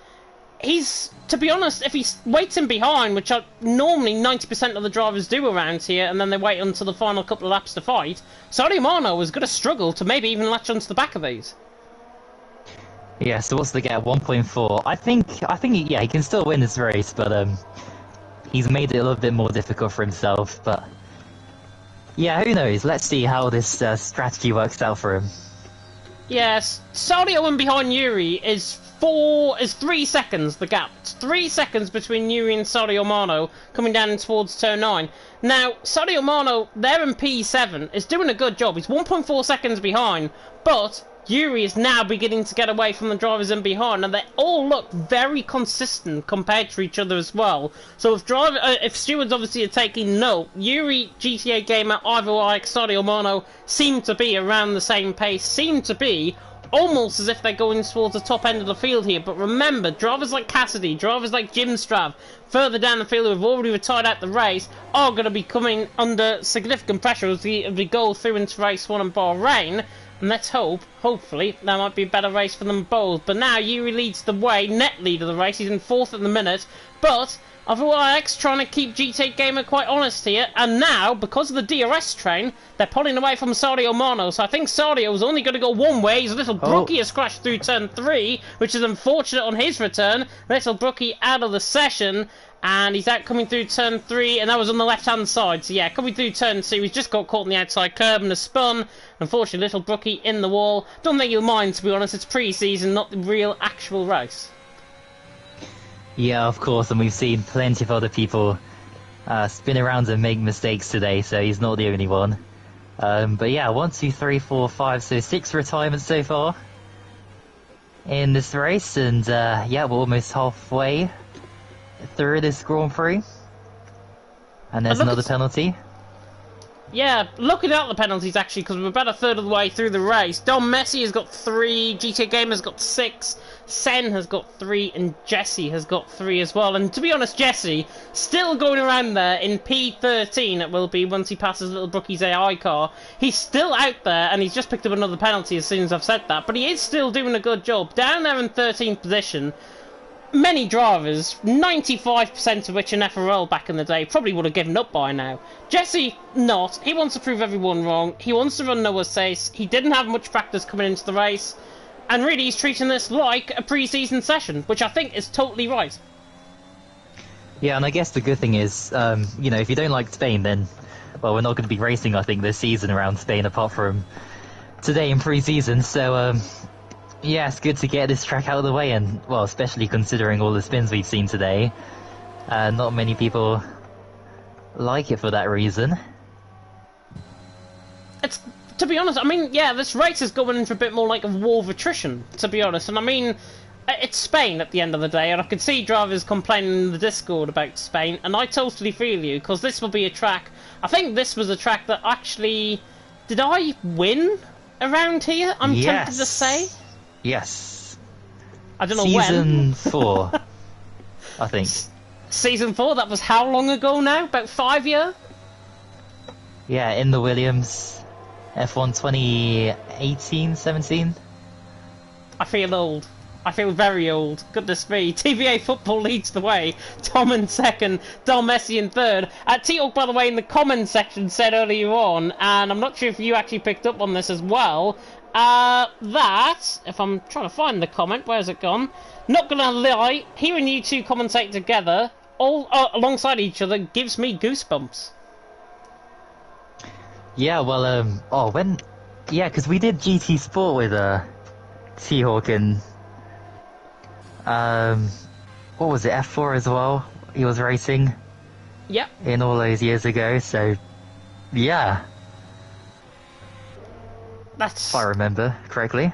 He's, to be honest, if he waits in behind, which normally 90% of the drivers do around here, and then they wait until the final couple of laps to fight, Sadio Mano is going to struggle to maybe even latch onto the back of these. Yeah, so what's the gap? 1.4. I think, yeah, he can still win this race, but he's made it a little bit more difficult for himself. But yeah, who knows? Let's see how this strategy works out for him. Yes, Sadio in behind Yuri is 3 seconds, the gap. It's 3 seconds between Yuri and Sadio Mano coming down towards turn 9. Now, Sadio Mano, there in P7, is doing a good job. He's 1.4 seconds behind, but Yuri is now beginning to get away from the drivers in behind, and they all look very consistent compared to each other as well. So if stewards obviously are taking note, Yuri, GTA Gamer, Ivo Ix, Sadio Mano seem to be around the same pace, seem to be almost as if they're going towards the top end of the field here. But remember, drivers like Cassidy, drivers like Jim Strav, further down the field who have already retired out the race, are going to be coming under significant pressure as we go through into race 1 in Bahrain. And let's hope, hopefully, that might be a better race for them both. But now Yuri leads the way, net lead of the race. He's in 4th at the minute. But RVOX trying to keep GTA Gamer quite honest here. And now, because of the DRS train, they're pulling away from Sadio Mano. So I think Sadio is only going to go one way. His little Brookie has crashed through turn 3, which is unfortunate on his return. Little Brookie out of the session. And he's out coming through turn 3, and that was on the left-hand side. So yeah, coming through turn 2, he's just got caught on the outside curb and has spun. Unfortunately, little Brookie in the wall. Don't think he'll mind, to be honest. It's pre-season, not the real actual race. Yeah, of course, and we've seen plenty of other people spin around and make mistakes today, so he's not the only one. But yeah, 1, 2, 3, 4, 5, so 6 retirements so far in this race, and yeah, we're almost halfway through this Grand Prix. And there's another penalty. Yeah, looking at the penalties actually, because we're about a third of the way through the race. Dom Messi has got 3, GTA Gamer has got 6, Sen has got 3, and Jesse has got 3 as well. And to be honest, Jesse, still going around there in P13, it will be once he passes little Brookie's AI car. He's still out there, and he's just picked up another penalty as soon as I've said that. But he is still doing a good job. Down there in 13th position. Many drivers, 95% of which in FRL back in the day, probably would have given up by now. Jesse, not. He wants to prove everyone wrong. He wants to run Noah's Sace. He didn't have much practice coming into the race. And really, he's treating this like a pre-season session, which I think is totally right. Yeah, and I guess the good thing is, you know, if you don't like Spain, then, well, we're not going to be racing, I think, this season around Spain, apart from today in pre-season. So, yeah, it's good to get this track out of the way, and, well, especially considering all the spins we've seen today. Not many people like it for that reason. It's, to be honest, I mean, yeah, this race is going into a bit more like a war of attrition, to be honest. And I mean, it's Spain at the end of the day, and I can see drivers complaining in the Discord about Spain, and I totally feel you, because this will be a track, I think this was a track that actually, did I win around here? I'm tempted to say. Yes. I don't know when. Season 4, I think. Season 4? That was how long ago now? About 5 years? Yeah, in the Williams. F1 2018, 17? I feel old. I feel very old. Goodness me. TVA Football leads the way. Tom in second. Dom Messi in third. T-Hawk, by the way, in the comments section said earlier on, and I'm not sure if you actually picked up on this as well, that, if I'm trying to find the comment, where's it gone? Not gonna lie, hearing you two commentate together, all alongside each other, gives me goosebumps. Yeah, well, yeah, because we did GT Sport with, T-Hawk and, what was it, F4 as well, he was racing. Yep. In all those years ago, so, yeah. That's... If I remember correctly.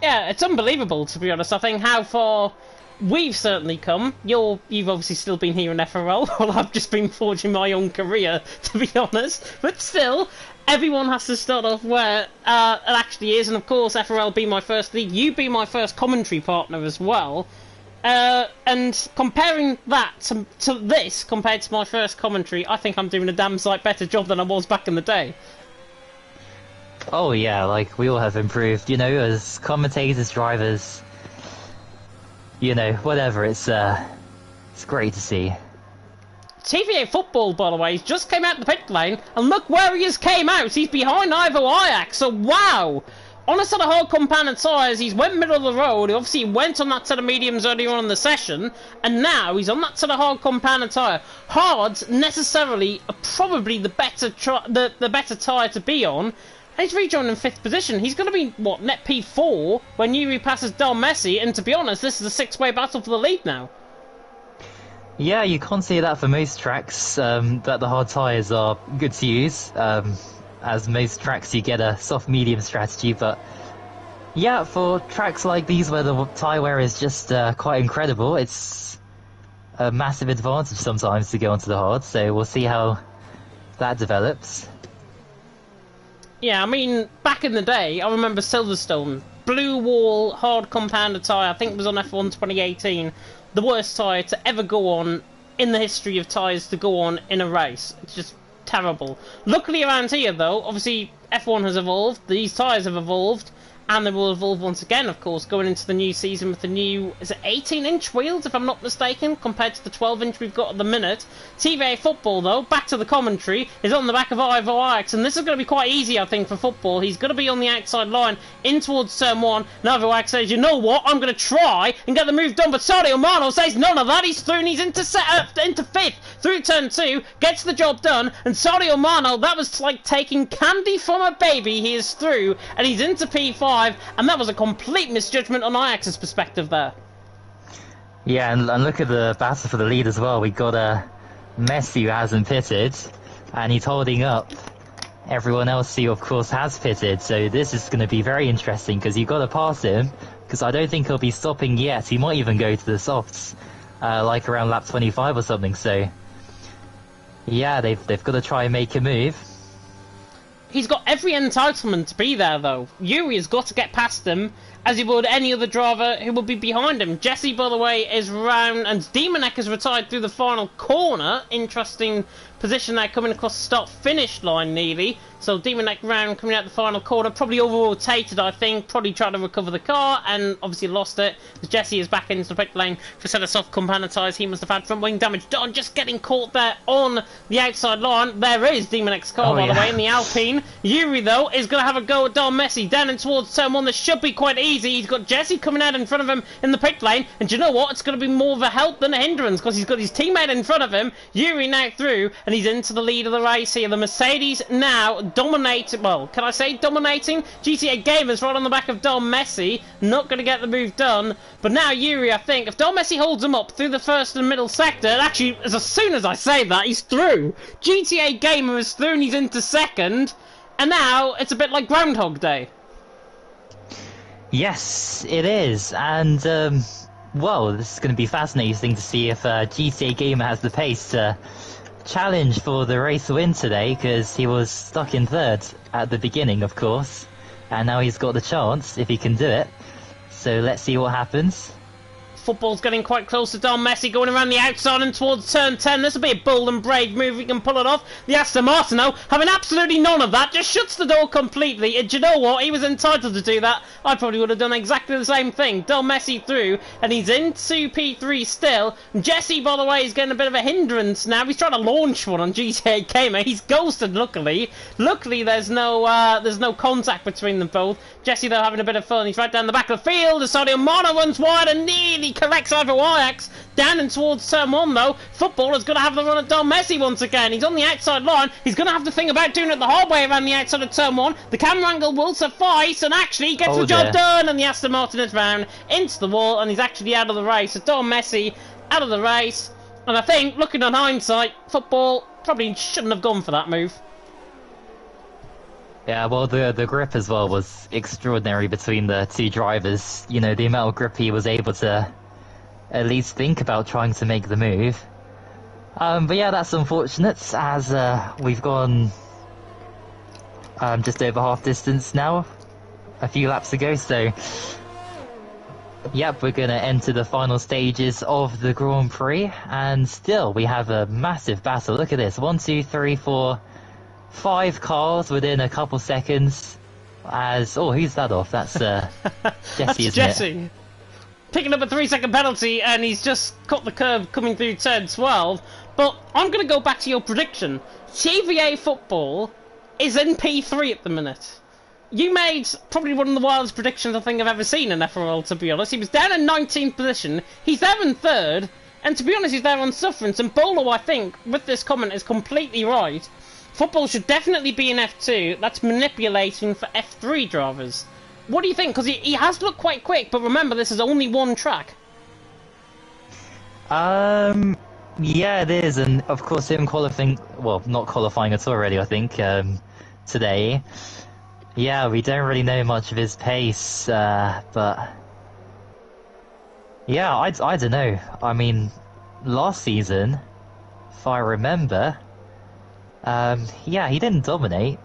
Yeah, it's unbelievable, to be honest. I think how far we've certainly come. You've obviously still been here in FRL, while I've just been forging my own career, to be honest. But still, everyone has to start off where it actually is, and of course, FRL being my first league, you being my first commentary partner as well. And comparing that to this, compared to my first commentary, I think I'm doing a damn sight better job than I was back in the day. Oh yeah, like, we all have improved, you know, as commentators, drivers, you know, whatever, it's great to see. TVA Football, by the way, he's just came out the pit lane, and look where he has came out. He's behind Ivo Ajax, so wow! On a set of hard compounded tyres, he's went middle of the road. He obviously went on that set of mediums earlier on in the session, and now he's on that set of hard compounded tyre. Hards necessarily are probably the better tyre to be on. And he's rejoined in 5th position. He's going to be, what, net P4 when Yuri passes Del Messi, and to be honest, this is a 6-way battle for the lead now. Yeah, you can't say that for most tracks, that the hard tyres are good to use. As most tracks you get a soft-medium strategy, but yeah, for tracks like these where the tyre wear is just quite incredible, it's a massive advantage sometimes to go onto the hard, so we'll see how that develops. Yeah, I mean, back in the day, I remember Silverstone, blue wall, hard compounded tyre, I think it was on F1 2018, the worst tyre to ever go on in the history of tyres to go on in a race. It's just terrible. Luckily around here, though, obviously F1 has evolved, these tyres have evolved, and they will evolve once again, of course, going into the new season with the new, is it 18-inch wheels, if I'm not mistaken, compared to the 12-inch we've got at the minute. TVA Football, though, back to the commentary, is on the back of Ivo Ajax, and this is going to be quite easy, I think, for Football. He's going to be on the outside line, in towards turn 1, and Ivo Ajax says, you know what, I'm going to try and get the move done, but Sadio Mano says none of that, he's through, and he's into 5th, through turn 2, gets the job done, and Sadio Mano, that was like taking candy from a baby, he is through, and he's into P5, and that was a complete misjudgment on Ajax's perspective there. Yeah, and look at the battle for the lead as well. We got Messi who hasn't pitted, and he's holding up everyone else who of course has pitted, so this is going to be very interesting because you've got to pass him, because I don't think he'll be stopping yet. He might even go to the softs, like around lap 25 or something, so yeah, they've got to try and make a move. He's got every entitlement to be there, though. Yuri has got to get past him, as he would any other driver who will be behind him. Jesse, by the way, is round, and Demonek has retired through the final corner. Interesting position there, coming across the start-finish line, nearly. So Demonek round, coming out the final corner, probably over-rotated, I think, probably trying to recover the car, and obviously lost it. As Jesse is back into the pit lane for a set of soft compounded tyres. He must have had front wing damage done, just getting caught there on the outside line. There is Demonek's car, by the way, in the Alpine. Yuri, though, is going to have a go at Don Messi, down and towards turn 1. This should be quite easy. He's got Jesse coming out in front of him in the pit lane, and do you know what? It's going to be more of a help than a hindrance, because he's got his teammate in front of him. Yuri now through, and he's into the lead of the race here. The Mercedes now dominating, well, can I say dominating? GTA Gamers right on the back of Don Messi, not going to get the move done, but now Yuri, I think, if Don Messi holds him up through the first and middle sector, actually, as soon as I say that, he's through. GTA Gamer is through, and he's into second, and now it's a bit like Groundhog Day. Yes, it is, and well, this is going to be fascinating to see if GTA Gamer has the pace to challenge for the race win today, because he was stuck in 3rd at the beginning, of course, and now he's got the chance if he can do it. So let's see what happens. Football's getting quite close to Don Messi, going around the outside and towards turn 10. This will be a bold and brave move. He can pull it off. The Aston Martin, though, having absolutely none of that, just shuts the door completely. And do you know what? He was entitled to do that. I probably would have done exactly the same thing. Don Messi through, and he's into P3 still. Jesse, by the way, is getting a bit of a hindrance now. He's trying to launch one on GTA Gamer. He's ghosted, luckily. Luckily, there's no contact between them both. Jesse, though, having a bit of fun. He's right down the back of the field. Sadio Mano runs wide and nearly collects Ivo Ajax. Down and towards turn 1, though. Football is going to have the run at Don Messi once again. He's on the outside line. He's going to have to think about doing it the hard way around the outside of turn 1. The camera angle will suffice, and actually he gets the job done, and the Aston Martin is round into the wall, and he's actually out of the race. So Don Messi out of the race. And I think, looking on hindsight, Football probably shouldn't have gone for that move. Yeah, well, the grip as well was extraordinary between the two drivers. You know, the amount of grip he was able to at least think about trying to make the move. But yeah, that's unfortunate, as we've gone just over half distance now, a few laps ago, so yep, we're going to enter the final stages of the Grand Prix, and still we have a massive battle. Look at this, 1, 2, 3, 4, 5 cars within a couple seconds. Oh, who's that off? That's Jesse, That's isn't Jesse. it? Picking up a 3-second penalty, and he's just caught the curb coming through turn 12. But I'm going to go back to your prediction. TVA Football is in P3 at the minute. You made probably one of the wildest predictions I think I've ever seen in FRL, to be honest. He was down in 19th position, he's there in 3rd, and to be honest, he's there on sufferance. And Bolo, I think, with this comment, is completely right. Football should definitely be in F2. That's manipulating for F3 drivers. What do you think? Because he has looked quite quick, but remember, this is only one track. Yeah, it is, and of course him qualifying, well, not qualifying at all really, I think, today. Yeah, we don't really know much of his pace, but yeah, I don't know. I mean, last season, if I remember, yeah, he didn't dominate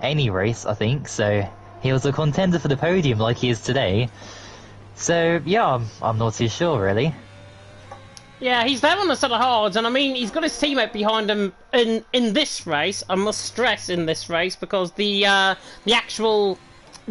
any race, I think, so he was a contender for the podium like he is today. So yeah, I'm not too sure really. Yeah, he's there on the set of hards, and I mean, he's got his teammate behind him in this race. I must stress in this race, because the actual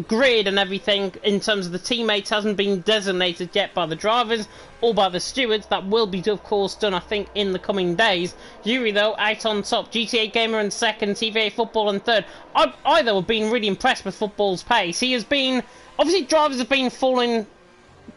grid and everything in terms of the teammates hasn't been designated yet by the drivers or by the stewards. That will be, of course, done, I think, in the coming days. Yuri, though, out on top. GTA Gamer in 2nd, TVA Football in 3rd. I though, have been really impressed with Football's pace. He has been... Obviously, drivers have been falling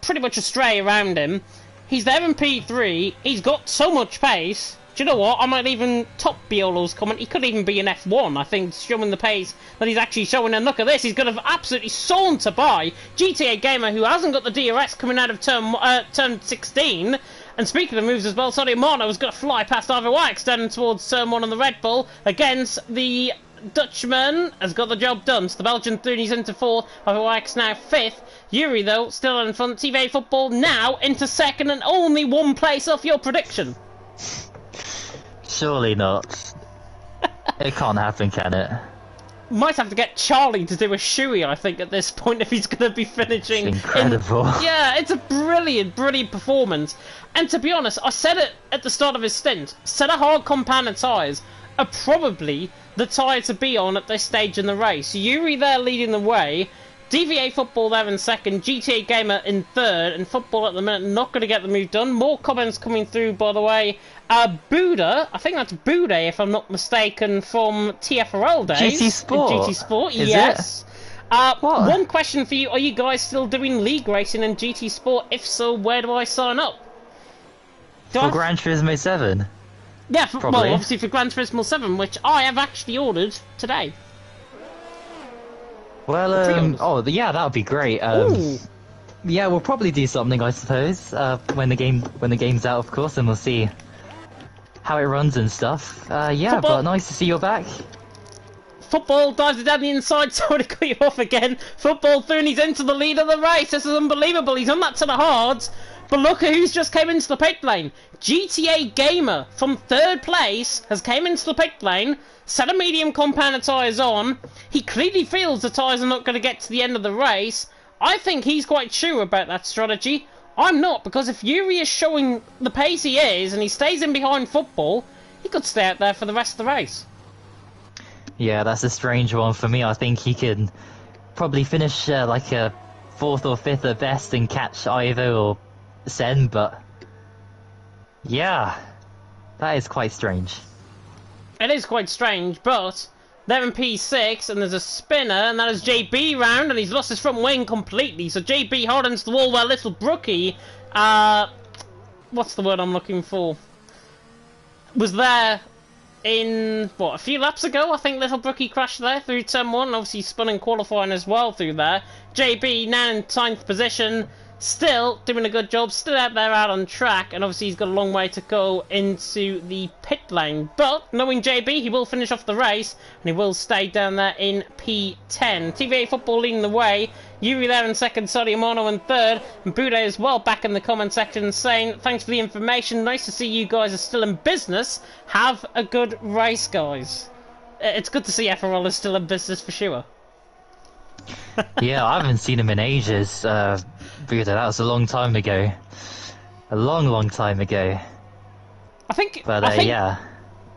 pretty much astray around him. He's there in P3, he's got so much pace. Do you know what? I might even top Biolo's comment. He could even be in F1, I think, showing the pace that he's actually showing. And look at this, he's going to absolutely saunter by GTA Gamer, who hasn't got the DRS coming out of turn 16. And speaking of moves as well, Sadio Mane has got to fly past Ivo Wax down towards turn 1 on the Red Bull against the Dutchman. Has got the job done. So the Belgian Thuni's into 4th, Ivo Wax now 5th. Yuri, though, still in front. TVA Football now into 2nd and only one place off your prediction. Surely not. It can't happen, can it? Might have to get Charlie to do a shoey, I think, at this point, if he's going to be finishing. It's incredible. Yeah, it's a brilliant, brilliant performance. And to be honest, I said it at the start of his stint, set of hard compounded tyres are probably the tyre to be on at this stage in the race. Yuri there leading the way. DVA Football there in 2nd, GTA Gamer in 3rd, and Football at the minute not going to get the move done. More comments coming through, by the way. Buddha, I think that's Buddha, if I'm not mistaken, from TFRL days. GT Sport. GT Sport, Is yes. What? One question for you, are you guys still doing league racing in GT Sport? If so, where do I sign up? For Gran Turismo 7? Yeah, well, Probably. obviously for Gran Turismo 7, which I have actually ordered today. Well, oh, yeah, that would be great. Yeah, we'll probably do something, I suppose, when the game's out, of course, and we'll see how it runs and stuff. Yeah, Football. But nice to see you back. Football dives it down the inside, sorry to cut you off again. Football Thuni's into the lead of the race. This is unbelievable. He's on that to the hards. But look at who's just came into the pit lane. GTA Gamer from 3rd place has came into the pit lane, set a medium compounded tyres on. He clearly feels the tyres are not going to get to the end of the race. I think he's quite sure about that strategy. I'm not, because if Yuri is showing the pace he is and he stays in behind Football, he could stay out there for the rest of the race. Yeah, that's a strange one for me. I think he could probably finish like a 4th or 5th at best and catch Ivo or Sen, but yeah, that is quite strange. It is quite strange, but they're in P6 and there's a spinner, and that is JB round, and he's lost his front wing completely. So JB hardens the wall where little Brookie, what's the word I'm looking for, was there in, what, a few laps ago. I think little Brookie crashed there through turn 1, obviously spun in qualifying as well through there. JB now in 9th position. still doing a good job, still out there out on track, and obviously he's got a long way to go into the pit lane. But knowing JB, he will finish off the race, and he will stay down there in P10. TVA Football leading the way, Yuri there in second, Mono in third, and Bude as well back in the comment section saying, thanks for the information, nice to see you guys are still in business, have a good race, guys. It's good to see FRL is still in business for sure. Yeah, I haven't seen him in ages. That was a long time ago. A long time ago. I think yeah.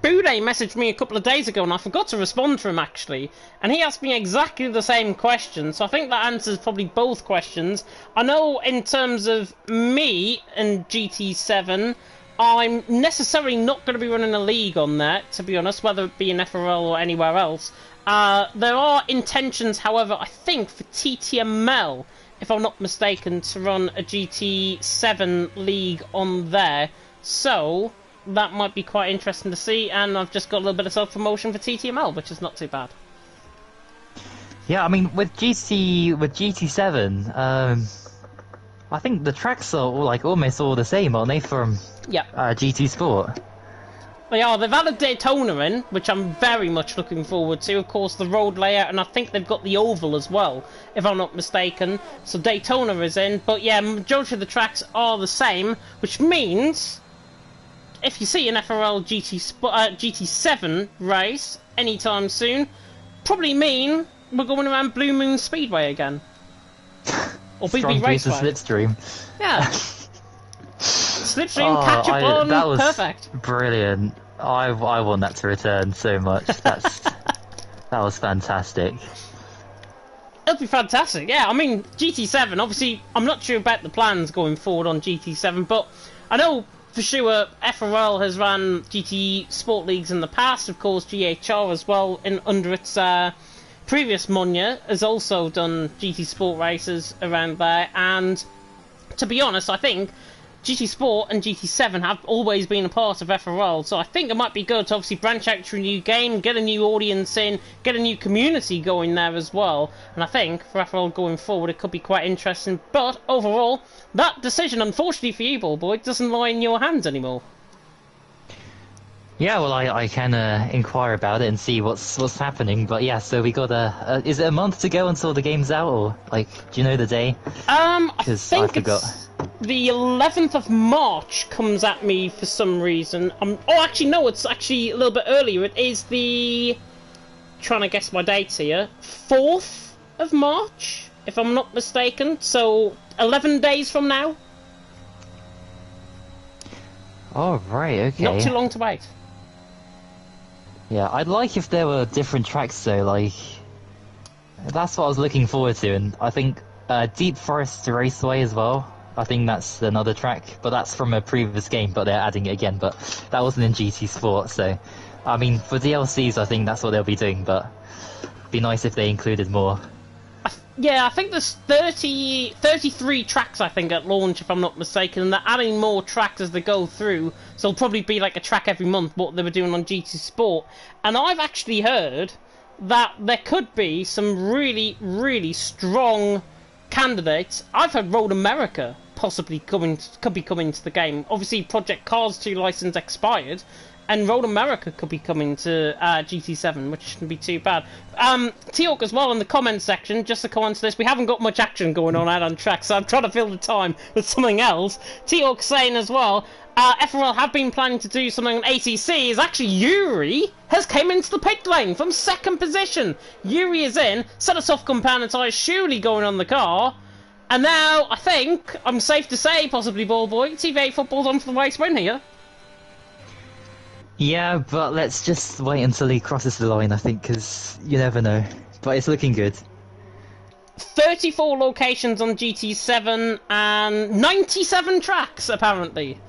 Bude messaged me a couple of days ago and I forgot to respond to him actually. And he asked me exactly the same question, so I think that answers probably both questions. I know in terms of me and GT7, I'm necessarily not going to be running a league on there, to be honest, whether it be in FRL or anywhere else. There are intentions, however, I think, for TTML, if I'm not mistaken, to run a GT7 league on there. So, that might be quite interesting to see, and I've just got a little bit of self-promotion for TTML, which is not too bad. Yeah, I mean, with GT7, I think the tracks are almost all the same, aren't they, from GT Sport? They are. They've added Daytona in, which I'm very much looking forward to. Of course, the road layout, and I think they've got the oval as well, if I'm not mistaken. So Daytona is in, but yeah, majority of the tracks are the same, which means if you see an FRL GT7 race anytime soon, probably mean we're going around Blue Moon Speedway again. Or BB Raceway. Slipstream. Yeah. Slipstream, catch up on, that was perfect. Brilliant. I want that to return so much. That was fantastic. It'll be fantastic, yeah. I mean, GT7, obviously, I'm not sure about the plans going forward on GT7, but I know for sure FRL has run GT Sport Leagues in the past. Of course, GHR as well, under its previous Munya, has also done GT Sport races around there. And to be honest, I think GT Sport and GT7 have always been a part of FRL, so I think it might be good to obviously branch out to a new game, get a new audience in, get a new community going there as well. And I think for FRL going forward it could be quite interesting. But overall, that decision, unfortunately for you, Ballboy, doesn't lie in your hands anymore. Yeah, well, I can inquire about it and see what's happening. But yeah, so we got is it a month to go until the game's out, or do you know the day? I think it's the 11th of March comes at me for some reason. Actually no, it's actually a little bit earlier. It is the, trying to guess my dates here, 4th of March, if I'm not mistaken. So 11 days from now. Oh right, okay. Not too long to wait. Yeah, I'd like if there were different tracks though, that's what I was looking forward to, and I think Deep Forest Raceway as well. I think that's another track, but that's from a previous game, but they're adding it again, but that wasn't in GT Sport, so I mean, for DLCs I think that's what they'll be doing, but it'd be nice if they included more. Yeah, I think there's 33 tracks, I think, at launch, if I'm not mistaken, and they're adding more tracks as they go through, so it'll probably be like a track every month, what they were doing on GT Sport. And I've actually heard that there could be some really, really strong candidates. I've heard Road America possibly could be coming to the game. Obviously, Project Cars 2 license expired, and Road America could be coming to GT7, which shouldn't be too bad. Teok as well in the comments section, just to comment to this, we haven't got much action going on out on track, so I'm trying to fill the time with something else. Teok saying as well, FRL have been planning to do something on ACC, is actually Yuri has came into the pit lane from second position. Yuri is in, set us off compound tyres surely going on the car, and now I think I'm safe to say, possibly Ballboy, TV8 Football's on for the race win here. Yeah, but let's just wait until he crosses the line, I think, because you never know. But it's looking good. 34 locations on GT7 and 97 tracks, apparently.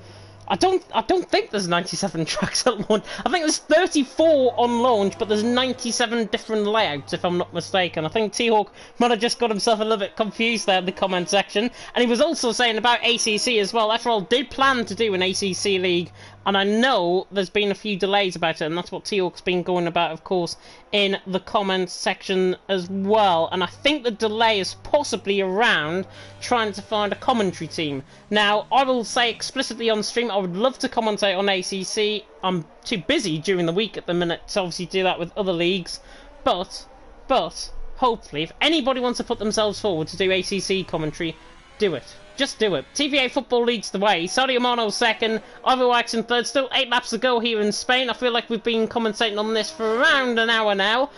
I don't think there's 97 tracks at launch. I think there's 34 on launch, but there's 97 different layouts, if I'm not mistaken. I think T-Hawk might have just got himself a little bit confused there in the comment section. And he was also saying about ACC as well. FRL did plan to do an ACC league And I know there's been a few delays about it, and that's what T-Hawk's been going about, of course, in the comments section as well. And I think the delay is possibly around trying to find a commentary team. Now, I will say explicitly on stream, I would love to commentate on ACC. I'm too busy during the week at the minute to obviously do that with other leagues. But, hopefully, if anybody wants to put themselves forward to do ACC commentary, do it. Just do it. TVA Football leads the way. Sadio Mano second. Ivo Wax in third. Still 8 laps to go here in Spain. I feel like we've been commentating on this for around an hour now.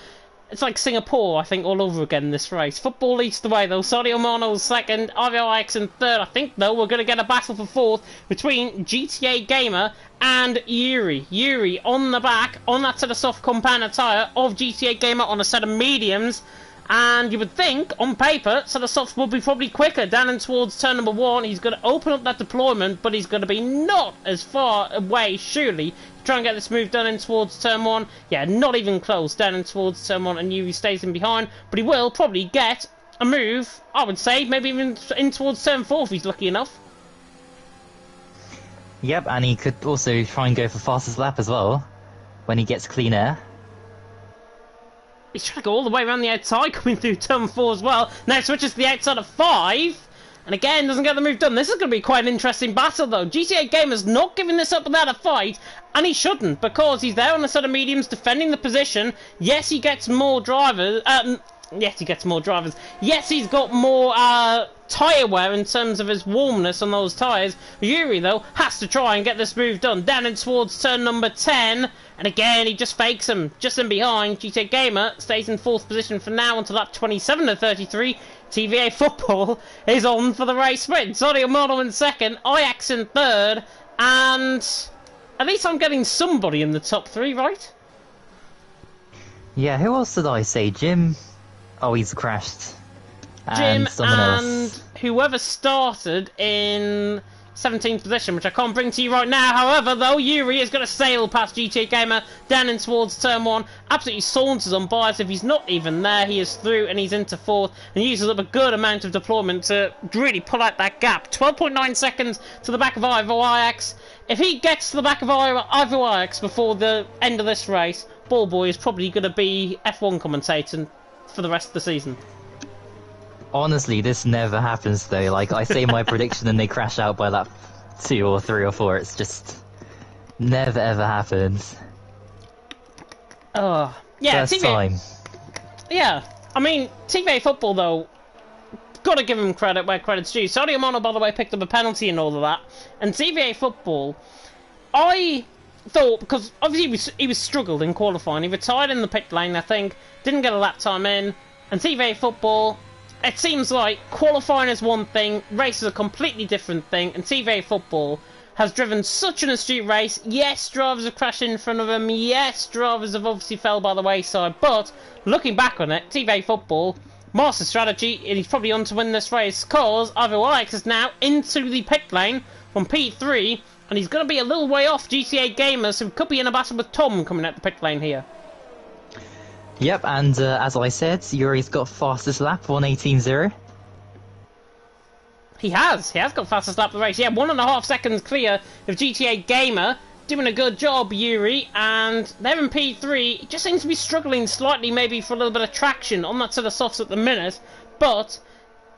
It's like Singapore, I think, all over again, this race. Football leads the way, though. Sadio Mano second. Ivo Wax in third. I think, though, we're going to get a battle for fourth between GTA Gamer and Yuri. Yuri on the back, on that set of soft compound tyre of GTA Gamer on a set of mediums. And you would think, on paper, so the softs will be probably quicker down in towards turn number 1. He's going to open up that deployment, but he's going to be not as far away, surely, to try and get this move done in towards turn 1. Yeah, not even close, down in towards turn 1, and Yuri stays in behind. But he will probably get a move, I would say, maybe even in towards turn 4 if he's lucky enough. Yep, and he could also try and go for fastest lap as well, when he gets clean air. He's trying to go all the way around the outside, coming through turn 4 as well. Now switches to the outside of 5. And again, doesn't get the move done. This is going to be quite an interesting battle, though. GTA Gamer's not giving this up without a fight. And he shouldn't, because he's there on the set of mediums defending the position. Yes, he gets more drivers. Yes, he gets more drivers. Yes, he's got more tyre wear in terms of his warmness on those tyres. Yuri, though, has to try and get this move done. Down in towards turn number 10. And again, he just fakes him. Just in behind. GTA Gamer stays in 4th position for now until lap 27 to 33. TVA Football is on for the race sprint. Sadio Mano in 2nd. Ajax in 3rd. And at least I'm getting somebody in the top 3, right? Yeah, who else did I say? Jim? Oh, he's crashed. Jim someone and else. whoever started in 17th position, which I can't bring to you right now. However, though, Yuri is going to sail past GTA Gamer down in towards turn 1. Absolutely saunters on by as if he's not even there. He is through and he's into 4th and uses up a good amount of deployment to really pull out that gap. 12.9 seconds to the back of Ivo Ajax. If he gets to the back of Ivo Ajax before the end of this race, Ball Boy is probably going to be F1 commentator for the rest of the season. Honestly, this never happens though. Like, I say my prediction and they crash out by lap 2 or 3 or 4. It's just never ever happens. Oh, yeah, First time. Yeah, I mean, TVA Football though, gotta give him credit where credit's due. Sadio Mano, by the way, picked up a penalty and all of that. And TVA Football, I thought, because obviously he was struggled in qualifying. He retired in the pit lane, I think, didn't get a lap time in. And TVA Football, it seems like qualifying is one thing, race is a completely different thing, and TVA Football has driven such an astute race. Yes, drivers have crashed in front of him. Yes, drivers have obviously fell by the wayside. But looking back on it, TVA Football, master strategy, and he's probably on to win this race, because Ivo Ajax is now into the pit lane from P3, and he's going to be a little way off GTA Gamers, so he could be in a battle with Tom coming out the pit lane here. Yep, and as I said, Yuri's got fastest lap, 1:18.0. He has got fastest lap of the race. Yeah, 1.5 seconds clear of GTA Gamer. Doing a good job, Yuri, and they're in P3. He just seems to be struggling slightly, maybe for a little bit of traction on that set of softs at the minute, but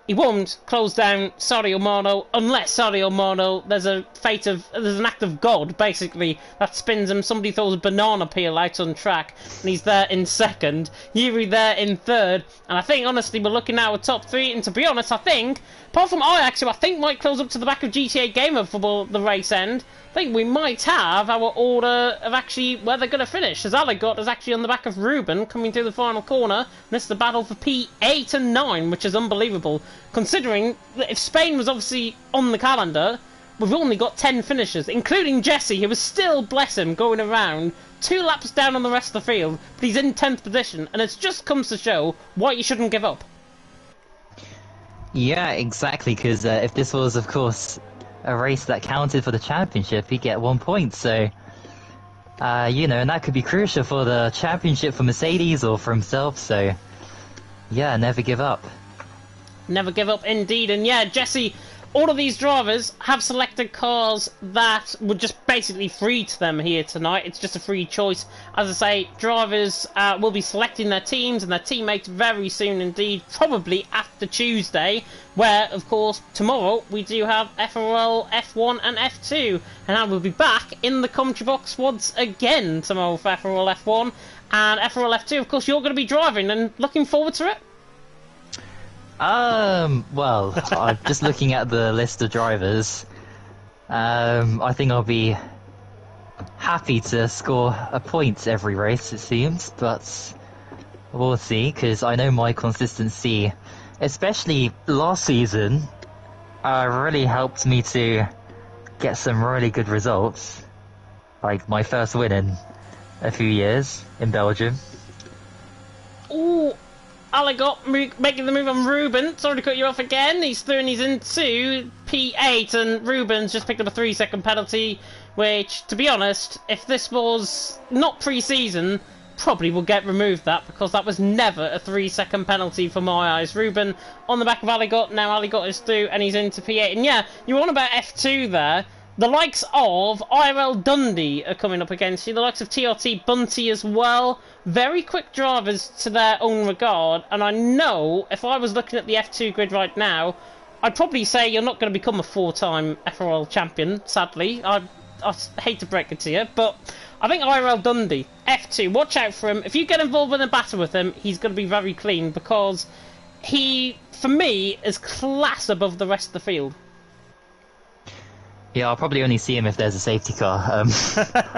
he won't close down Sadio Mano unless Sadio Mano, there's an act of God, basically, that spins him. Somebody throws a banana peel out on track, and he's there in 2nd. Yuri there in 3rd, and I think, honestly, we're looking now at top 3, and to be honest, I think, apart from Ajax, who I think might close up to the back of GTA Gamer for the race end, I think we might have our order of actually where they're going to finish, as Aligot is actually on the back of Ruben coming through the final corner, and this is the battle for P8 and 9, which is unbelievable, considering that if Spain was obviously on the calendar, we've only got 10 finishers, including Jesse, who was still, bless him, going around 2 laps down on the rest of the field, but he's in 10th position, and it just comes to show why you shouldn't give up. Yeah, exactly, because if this was, of course, a race that counted for the championship, he'd get 1 point, so, you know, and that could be crucial for the championship for Mercedes or for himself, so, yeah, never give up. Never give up, indeed, and yeah, Jesse, all of these drivers have selected cars that were just basically free to them here tonight. It's just a free choice. As I say, drivers will be selecting their teams and their teammates very soon indeed, probably after Tuesday, where, of course, tomorrow we do have FRL F1 and F2, and I will be back in the commentary box once again tomorrow for FRL F1 and FRL F2. Of course, you're going to be driving, and looking forward to it. Well, I'm just looking at the list of drivers. I think I'll be happy to score a point every race, it seems, but we'll see, because I know my consistency, especially last season, really helped me to get some really good results. Like my first win in a few years in Belgium. Ooh. Aligot making the move on Ruben. Sorry to cut you off again. He's through and he's into P8, and Ruben's just picked up a 3-second penalty, which, to be honest, if this was not pre-season, probably will get removed that, because that was never a 3-second penalty for my eyes. Ruben on the back of Aligot. Now Aligot is through and he's into P8. And yeah, you were on about F2 there. The likes of IRL Dundee are coming up against you. The likes of TRT Bunty as well. Very quick drivers to their own regard. And I know if I was looking at the F2 grid right now, I'd probably say you're not going to become a 4-time FRL champion, sadly. I hate to break it to you. But I think IRL Dundee, F2, watch out for him. If you get involved in a battle with him, he's going to be very clean, because he, for me, is class above the rest of the field. Yeah, I'll probably only see him if there's a safety car,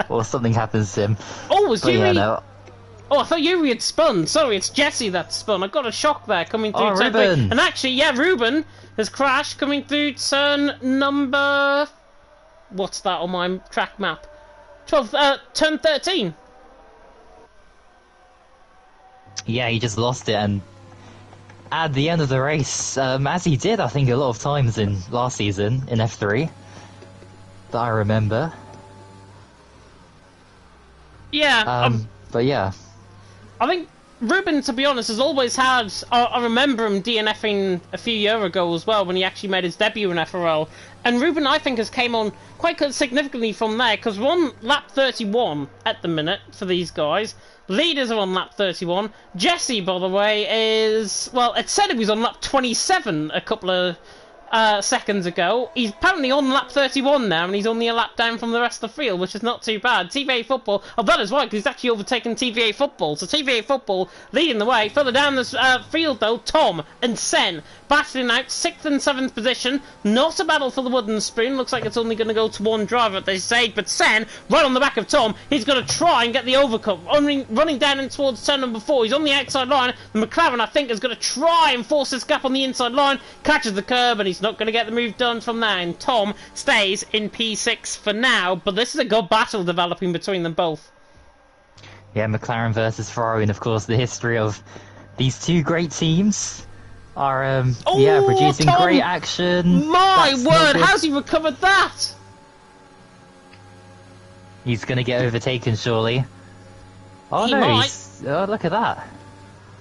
or something happens to him. Oh, was Yuri? Yeah, no. Oh, I thought Yuri had spun. Sorry, it's Jesse that spun. I got a shock there coming through. Oh, Ruben! And actually, yeah, Ruben has crashed coming through turn number... What's that on my track map? 12, turn 13. Yeah, he just lost it, and at the end of the race, as he did, I think, a lot of times in last season in F3. That I remember. Yeah. But yeah. I think Ruben, to be honest, has always had... I remember him DNFing a few years ago as well, when he actually made his debut in FRL. And Ruben, I think, has came on quite significantly from there, because we're on lap 31 at the minute for these guys. Leaders are on lap 31. Jesse, by the way, is... Well, it said he was on lap 27 a couple of... seconds ago. He's apparently on lap 31 now, and he's only a lap down from the rest of the field, which is not too bad. TVA Football, oh, that is right, because he's actually overtaken TVA Football. So TVA Football leading the way. Further down the field, though, Tom and Sen battling out 6th and 7th position. Not a battle for the wooden spoon. Looks like it's only going to go to one driver at this stage, but Sen, right on the back of Tom, he's going to try and get the overcut. Running down in towards turn number 4. He's on the outside line. The McLaren, I think, is going to try and force this gap on the inside line. Catches the curb, and he's not going to get the move done from there, and Tom stays in P6 for now, but this is a good battle developing between them both. Yeah, McLaren versus Ferrari, and of course the history of these two great teams are producing Tom, great action. My word, how's he recovered that? He's gonna get overtaken surely. Oh he no, might. Oh, look at that.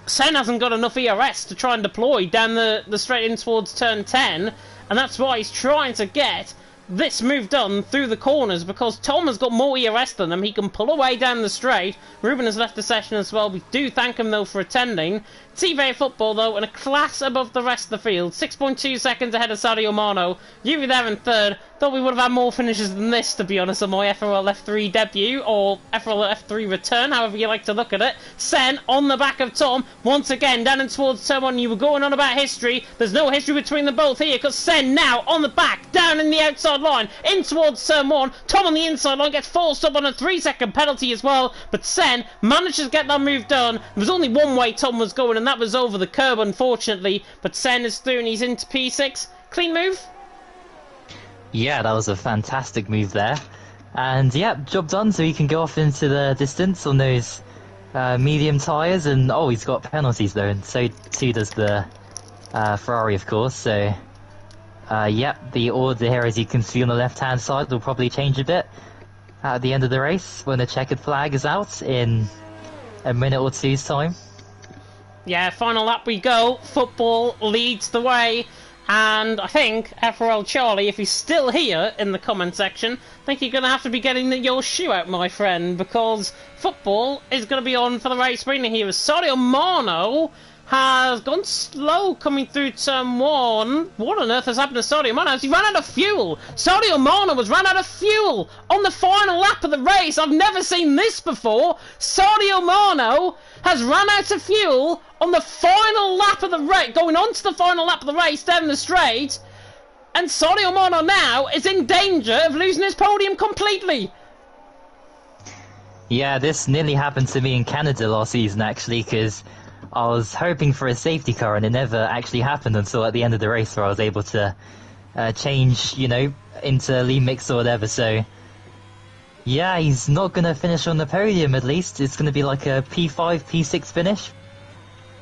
Sen hasn't got enough ERS to try and deploy down the straight in towards turn 10, and that's why he's trying to get this move done through the corners, because Tom has got more ERS than him. He can pull away down the straight. Ruben has left the session as well. We do thank him, though, for attending. TVA Football, though, in a class above the rest of the field. 6.2 seconds ahead of Sadio Mano. Yuri there in third. Thought we would have had more finishes than this, to be honest, on my FRL F3 debut, or FRL F3 return, however you like to look at it. Sen on the back of Tom, once again, down in towards turn 1. You were going on about history. There's no history between them both here, because Sen now on the back, down in the outside line, in towards turn 1. Tom on the inside line gets forced up on a 3-second penalty as well, but Sen manages to get that move done. There was only one way Tom was going, and that was over the curb, unfortunately, but Sen is through and he's into P6. Clean move? Yeah, that was a fantastic move there. And yeah, job done, so he can go off into the distance on those medium tyres, and oh, he's got penalties though, and so too does the Ferrari, of course. So yep, the order here, as you can see on the left hand side, will probably change a bit at the end of the race when the checkered flag is out in a minute or two's time. Yeah, final lap we go. Football leads the way. And I think, FRL Charlie, if he's still here in the comment section, I think you're going to have to be getting your shoe out, my friend, because football is going to be on for the race winner here. Sadio Mano has gone slow coming through turn 1. What on earth has happened to Sadio Mano? He ran out of fuel. Sadio Mano has ran out of fuel on the final lap of the race. I've never seen this before. Sadio Mano has run out of fuel on the final lap of the race, going on to the final lap of the race down the straight. And Sadio Mano now is in danger of losing his podium completely. Yeah, this nearly happened to me in Canada last season, actually, because I was hoping for a safety car and it never actually happened until at the end of the race where I was able to change, you know, into lead mix or whatever. So, yeah, he's not going to finish on the podium at least. It's going to be like a P5, P6 finish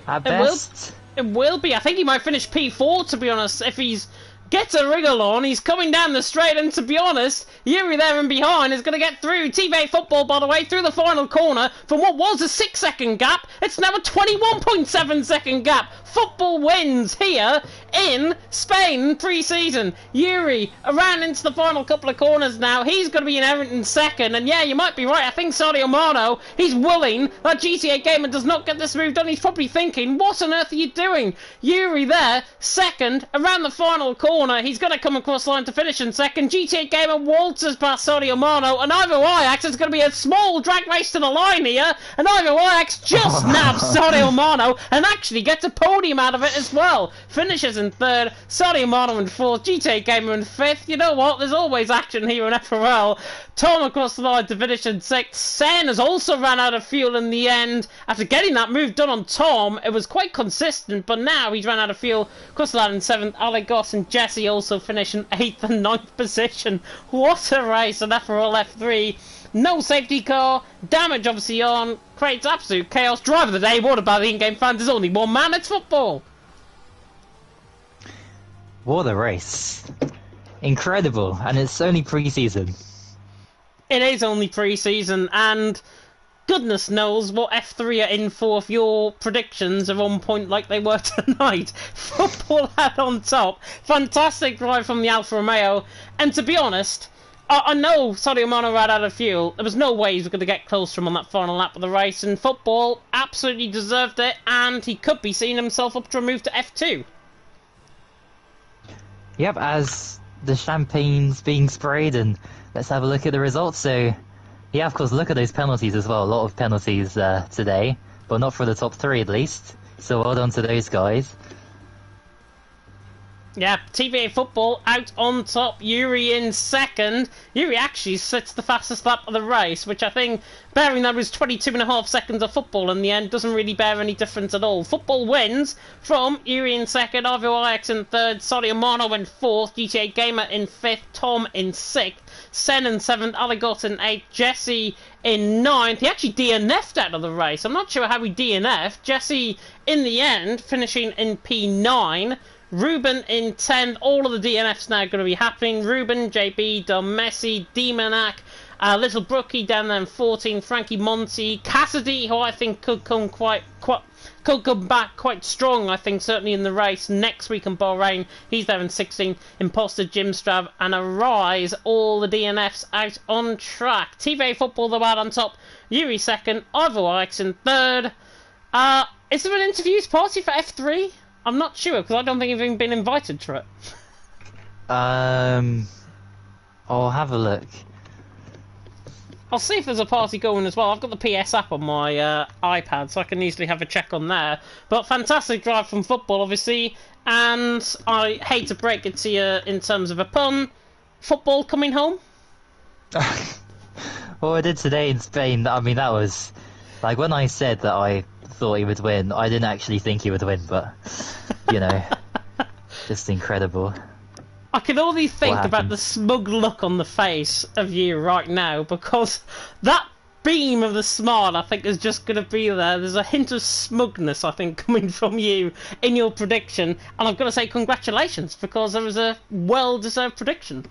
at best. It will be. I think he might finish P4, to be honest, if he's gets a wriggle on. He's coming down the straight, and to be honest, Yuri there and behind is going to get through. TV Football, by the way, through the final corner from what was a 6-second gap. It's now a 21.7-second gap. Football wins here in Spain pre-season. Yuri around into the final couple of corners now. He's going to be in Everton second, and yeah, you might be right. I think Sadio Mano, he's willing that GTA Gamer does not get this move done. He's probably thinking, what on earth are you doing? Yuri there, second, around the final corner. He's going to come across the line to finish in second. GTA Gamer waltzes past Sadio Mano, and Ivo Ajax is going to be a small drag race to the line here, and Ivo Ajax just nabs Sadio Mano and actually gets a podium out of it as well. Finishes in third, Sadio Mano in fourth, GTA Gamer in fifth. You know what? There's always action here in FRL. Tom across the line to finish in sixth. Sen has also ran out of fuel in the end. After getting that move done on Tom, it was quite consistent, but now he's run out of fuel. Across the line in seventh, Ale Goss and Jesse also finish in 8th and 9th position. What a race on FRL F3. No safety car, damage obviously on, creates absolute chaos. Driver of the day, what about the in-game fans? There's only one man, it's football. What a race. Incredible, and it's only pre-season. It is only pre-season, and goodness knows what F3 are in for if your predictions are on point like they were tonight. Football had on top. Fantastic drive from the Alfa Romeo. And to be honest, I know Sadio Mano ran out of fuel. There was no way he was going to get close to him on that final lap of the race. And Football absolutely deserved it. And he could be seeing himself up to a move to F2. Yep, as the champagne's being sprayed, and let's have a look at the results. So, yeah, of course, look at those penalties as well. A lot of penalties today, but not for the top three at least. So well done to those guys. Yeah, TVA Football out on top, Yuri in second. Yuri actually sits the fastest lap of the race, which I think, bearing that was 22.5 seconds of Football in the end, doesn't really bear any difference at all. Football wins from Yuri in second, Ivo Ajax in third, Sadio Mano in fourth, GTA Gamer in fifth, Tom in sixth, Sen in seventh, Aligot in eighth, Jesse in ninth. He actually DNF'd out of the race. I'm not sure how he DNF'd. Jesse, in the end, finishing in P9. Ruben in 10th. All of the DNFs now going to be happening. Ruben, JB, Don Messi, Demonac, Little Brookie down there in 14th. Frankie Monty, Cassidy, who I think could come could come back quite strong, I think, certainly in the race next week in Bahrain. He's there in 16th. Imposter, Jim Strav, and Arise. All the DNFs out on track. TVA Football, though, out on top. Yuri second. Ivo Ajax in third. Is there an interviews party for F3? I'm not sure, because I don't think I've even been invited to it. I'll have a look. I'll see if there's a party going as well. I've got the PS app on my iPad, so I can easily have a check on there. But fantastic drive from Football, obviously. And I hate to break it to you in terms of a pun. Football coming home? Well, I did today in Spain. I mean, that was... Like, when I said that I thought he would win, I didn't actually think he would win, but, you know, just incredible. I can only think about the smug look on the face of you right now, because that beam of the smile, I think, is just going to be there. There's a hint of smugness, I think, coming from you in your prediction, and I've got to say congratulations, because there was a well-deserved prediction.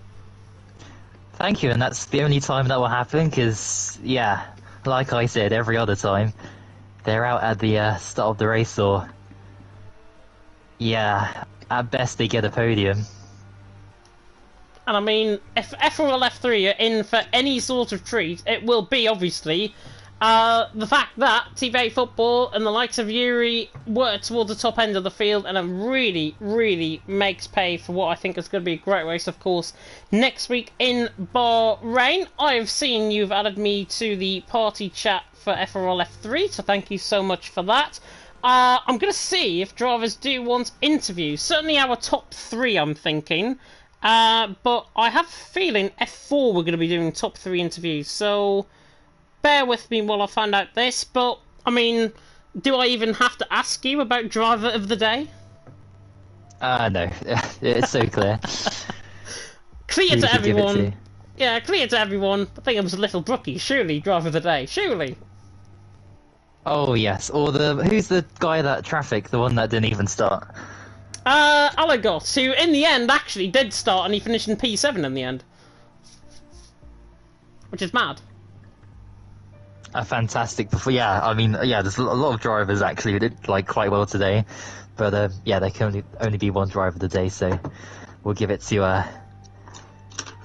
Thank you, and that's the only time that will happen, because, yeah, like I said, every other time, they're out at the start of the race, or... Yeah, at best they get a podium. And I mean, if FRL F3 are in for any sort of treat, it will be, obviously, the fact that TVA Football and the likes of Yuri work towards the top end of the field and it really, really makes pay for what I think is going to be a great race, of course, next week in Bahrain. I've seen you've added me to the party chat for FRL F3, so thank you so much for that. I'm going to see if drivers do want interviews. Certainly our top 3, I'm thinking. But I have a feeling F4 we're going to be doing top 3 interviews, so bear with me while I find out this. But, I mean, do I even have to ask you about driver of the day? No, it's so clear. Clear to everyone. Yeah, clear to everyone. I think it was Little Brookie, surely, driver of the day, surely. Oh yes, or who's the guy that traffic, the one that didn't even start? Alagos, who in the end actually did start and he finished in P7 in the end. Which is mad. A fantastic yeah, I mean, yeah, there's a lot of drivers actually who did like quite well today. But yeah, there can only be one driver of the day, so we'll give it to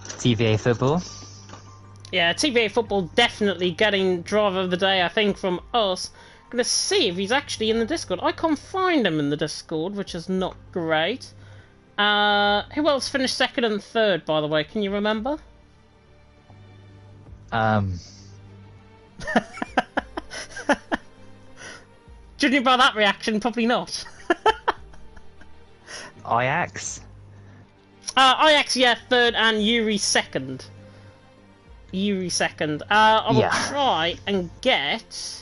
TVA Football. Yeah, TVA Football definitely getting driver of the day, I think, from us. Gonna see if he's actually in the Discord. I can't find him in the Discord, which is not great. Who else finished 2nd and 3rd, by the way? Can you remember? Judging by that reaction, probably not. Ajax? Ajax, yeah, 3rd, and Yuri 2nd. Yuri 2nd. I will try and get...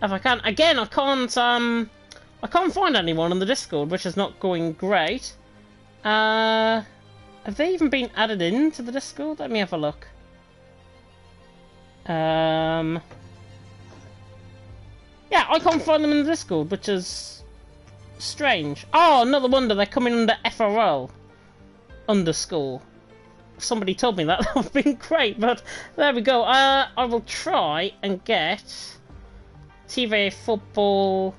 If I can, again, I can't find anyone on the Discord, which is not going great. Have they even been added into the Discord? Let me have a look. Yeah, I can't find them in the Discord, which is strange. Oh, another wonder, they're coming under FRL _. Somebody told me that, that would have been great, but there we go. I will try and get TVA Football,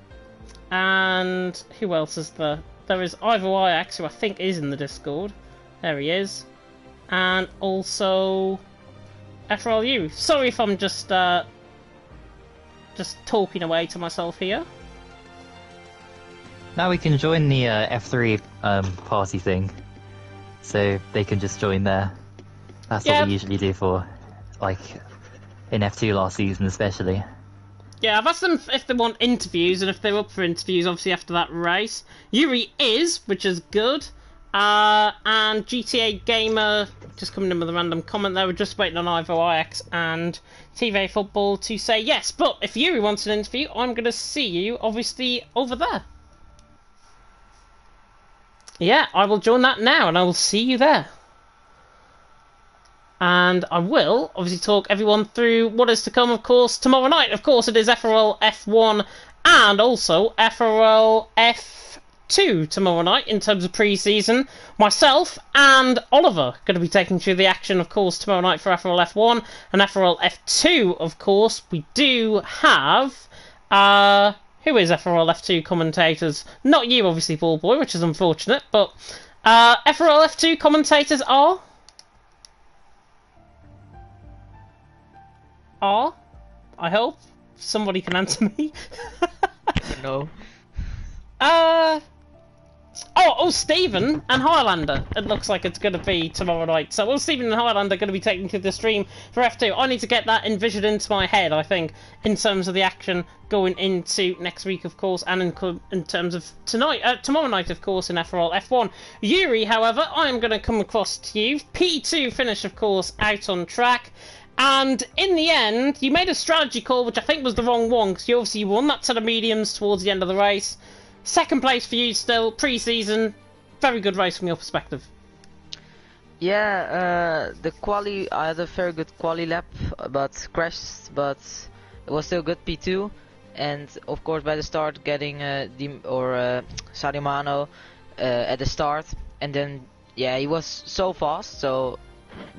and who else is there? There is Ivo Ajax, who I think is in the Discord. There he is. And also FRLU. Sorry if I'm just talking away to myself here. Now we can join the F3 party thing, so they can just join there. That's what we usually do for, like, in F2 last season especially. Yeah, I've asked them if they want interviews, and if they're up for interviews, obviously, after that race. Yuri is, which is good. And GTA Gamer, just coming in with a random comment there, we're just waiting on Ivo Ajax and TVA Football to say yes. But if Yuri wants an interview, I'm going to see you, obviously, over there. Yeah, I will join that now, and I will see you there. And I will, obviously, talk everyone through what is to come, of course, tomorrow night. Of course, it is FRL F1 and also FRL F2 tomorrow night in terms of pre-season. Myself and Oliver going to be taking through the action, of course, tomorrow night for FRL F1 and FRL F2, of course. We do have... who is FRL F2 commentators? Not you, obviously, Ballboy, which is unfortunate, but FRL F2 commentators are... I hope somebody can answer me. No. Oh, Stephen and Highlander. It looks like it's going to be tomorrow night. So, Stephen and Highlander are going to be taking to the stream for F2. I need to get that envisioned into my head, I think, in terms of the action going into next week, of course, and in terms of tomorrow night, of course, in FRL F1. Yuri, however, I am going to come across to you. P2 finish, of course, out on track. And in the end, you made a strategy call, which I think was the wrong one, because you obviously won that set of mediums towards the end of the race. Second place for you still, pre-season. Very good race from your perspective. Yeah, I had a very good quali lap, but crashed, but it was still good P2. And of course by the start getting Sadio Mano at the start. And then, yeah, he was so fast, so...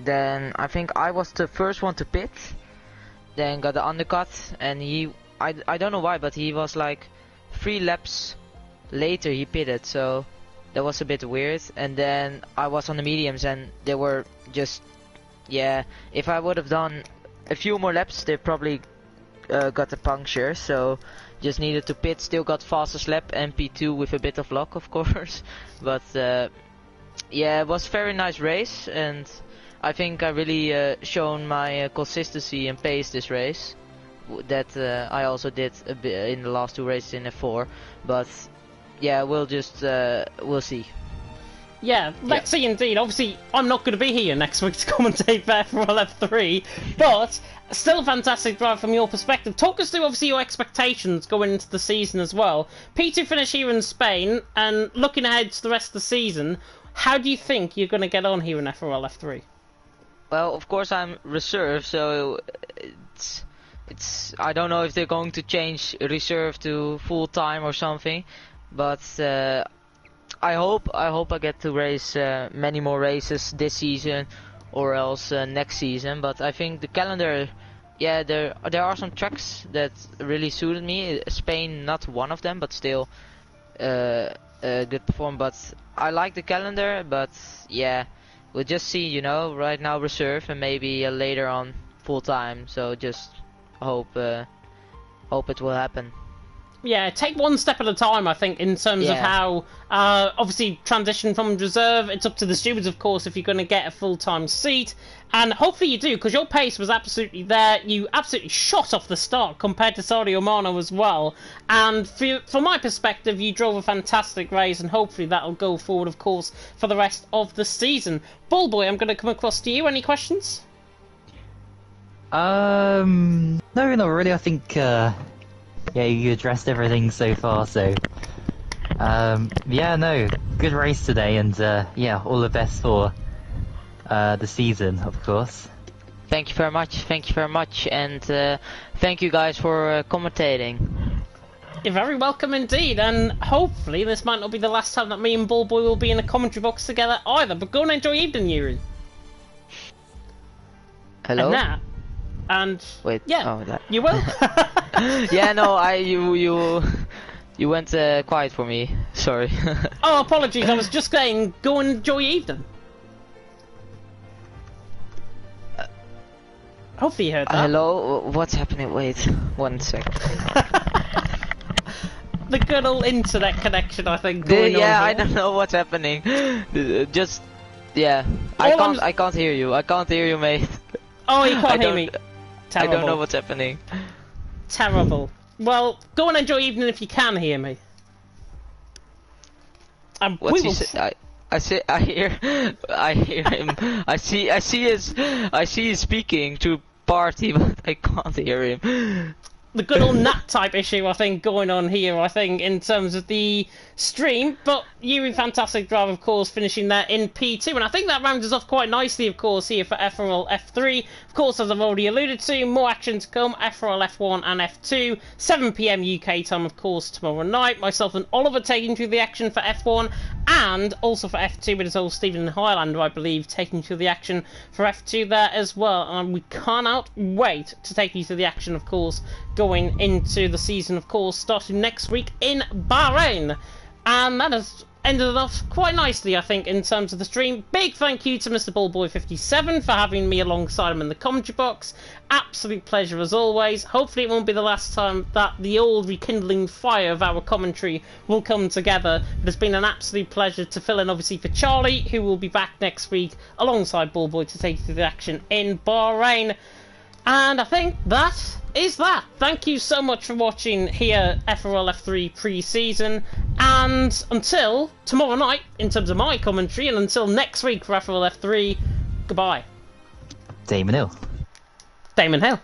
Then I think I was the first one to pit, then got the undercut, and I don't know why, but he was like 3 laps later he pitted, so that was a bit weird. And then I was on the mediums, and they were just, yeah. If I would have done a few more laps, they probably got a puncture. So just needed to pit. Still got fastest lap and P2 with a bit of luck, of course. But yeah, it was a very nice race, and I think I really shown my consistency and pace this race. That I also did a bit in the last 2 races in F4, but yeah, we'll see. Yeah, let's see indeed. Obviously, I'm not going to be here next week to commentate for FRL F3, but still a fantastic drive from your perspective. Talk us through, obviously, your expectations going into the season as well. P2 finish here in Spain, and looking ahead to the rest of the season, how do you think you're going to get on here in FRL F3? Well, of course I'm reserve, so it's I don't know if they're going to change reserve to full time or something, but I hope I get to race many more races this season, or else next season. But I think the calendar, yeah, there are some tracks that really suited me. Spain, not one of them, but still good perform. But I like the calendar, but yeah, we'll just see. You know, right now reserve, and maybe later on full time. So just hope it will happen. Yeah, take one step at a time, I think, in terms of how, obviously, transition from reserve. It's up to the stewards, of course, if you're going to get a full-time seat. And hopefully you do, because your pace was absolutely there. You absolutely shot off the start compared to Sadio Mano as well. And from my perspective, you drove a fantastic race, and hopefully that'll go forward, of course, for the rest of the season. Ballboy, I'm going to come across to you. Any questions? No, not really. I think, yeah, you addressed everything so far, so... yeah, no, good race today, and yeah, all the best for the season, of course. Thank you very much, and thank you guys for commentating. You're very welcome indeed, and hopefully this might not be the last time that me and Ballboy will be in a commentary box together either, but go and enjoy your evening, Yuri. Hello? And that, and... Wait, yeah, oh, that. you will? Yeah, no, you went quiet for me. Sorry. Oh, apologies. I was just saying, go and enjoy your evening. Hopefully you heard that. Hello, what's happening? Wait, 1 sec. The good old internet connection, I think. Going on I here. don't know what's happening. Just, yeah, I can't hear you. I can't hear you, mate. Oh, you can't hear me. Terrible. I don't know what's happening. Terrible. Well, go and enjoy your evening if you can hear me. What's he say? I hear him. I see he's speaking to party, but I can't hear him. The good old nap type issue, I think, going on here, I think, in terms of the stream. But Yuri, fantastic drive, of course, finishing there in P2. And I think that rounds us off quite nicely, of course, here for FRL F3. Of course, as I've already alluded to, more action to come. FRL F1 and F2. 7 PM UK time, of course, tomorrow night. Myself and Oliver taking through the action for F1. And also for F2 with his old Stephen Highlander, I believe, taking through the action for F2 there as well. And we cannot wait to take you through the action, of course, going into the season, of course, starting next week in Bahrain. And that has ended it off quite nicely, I think, in terms of the stream. Big thank you to Mr. Ballboy57 for having me alongside him in the commentary box. Absolute pleasure as always. Hopefully it won't be the last time that the old rekindling fire of our commentary will come together. But it's been an absolute pleasure to fill in, obviously, for Charlie, who will be back next week alongside Ballboy to take you through the action in Bahrain. And I think that is that. Thank you so much for watching here, FRL F3 pre-season. And until tomorrow night, in terms of my commentary, and until next week for FRL F3, goodbye. Damon Hill. Damon Hill.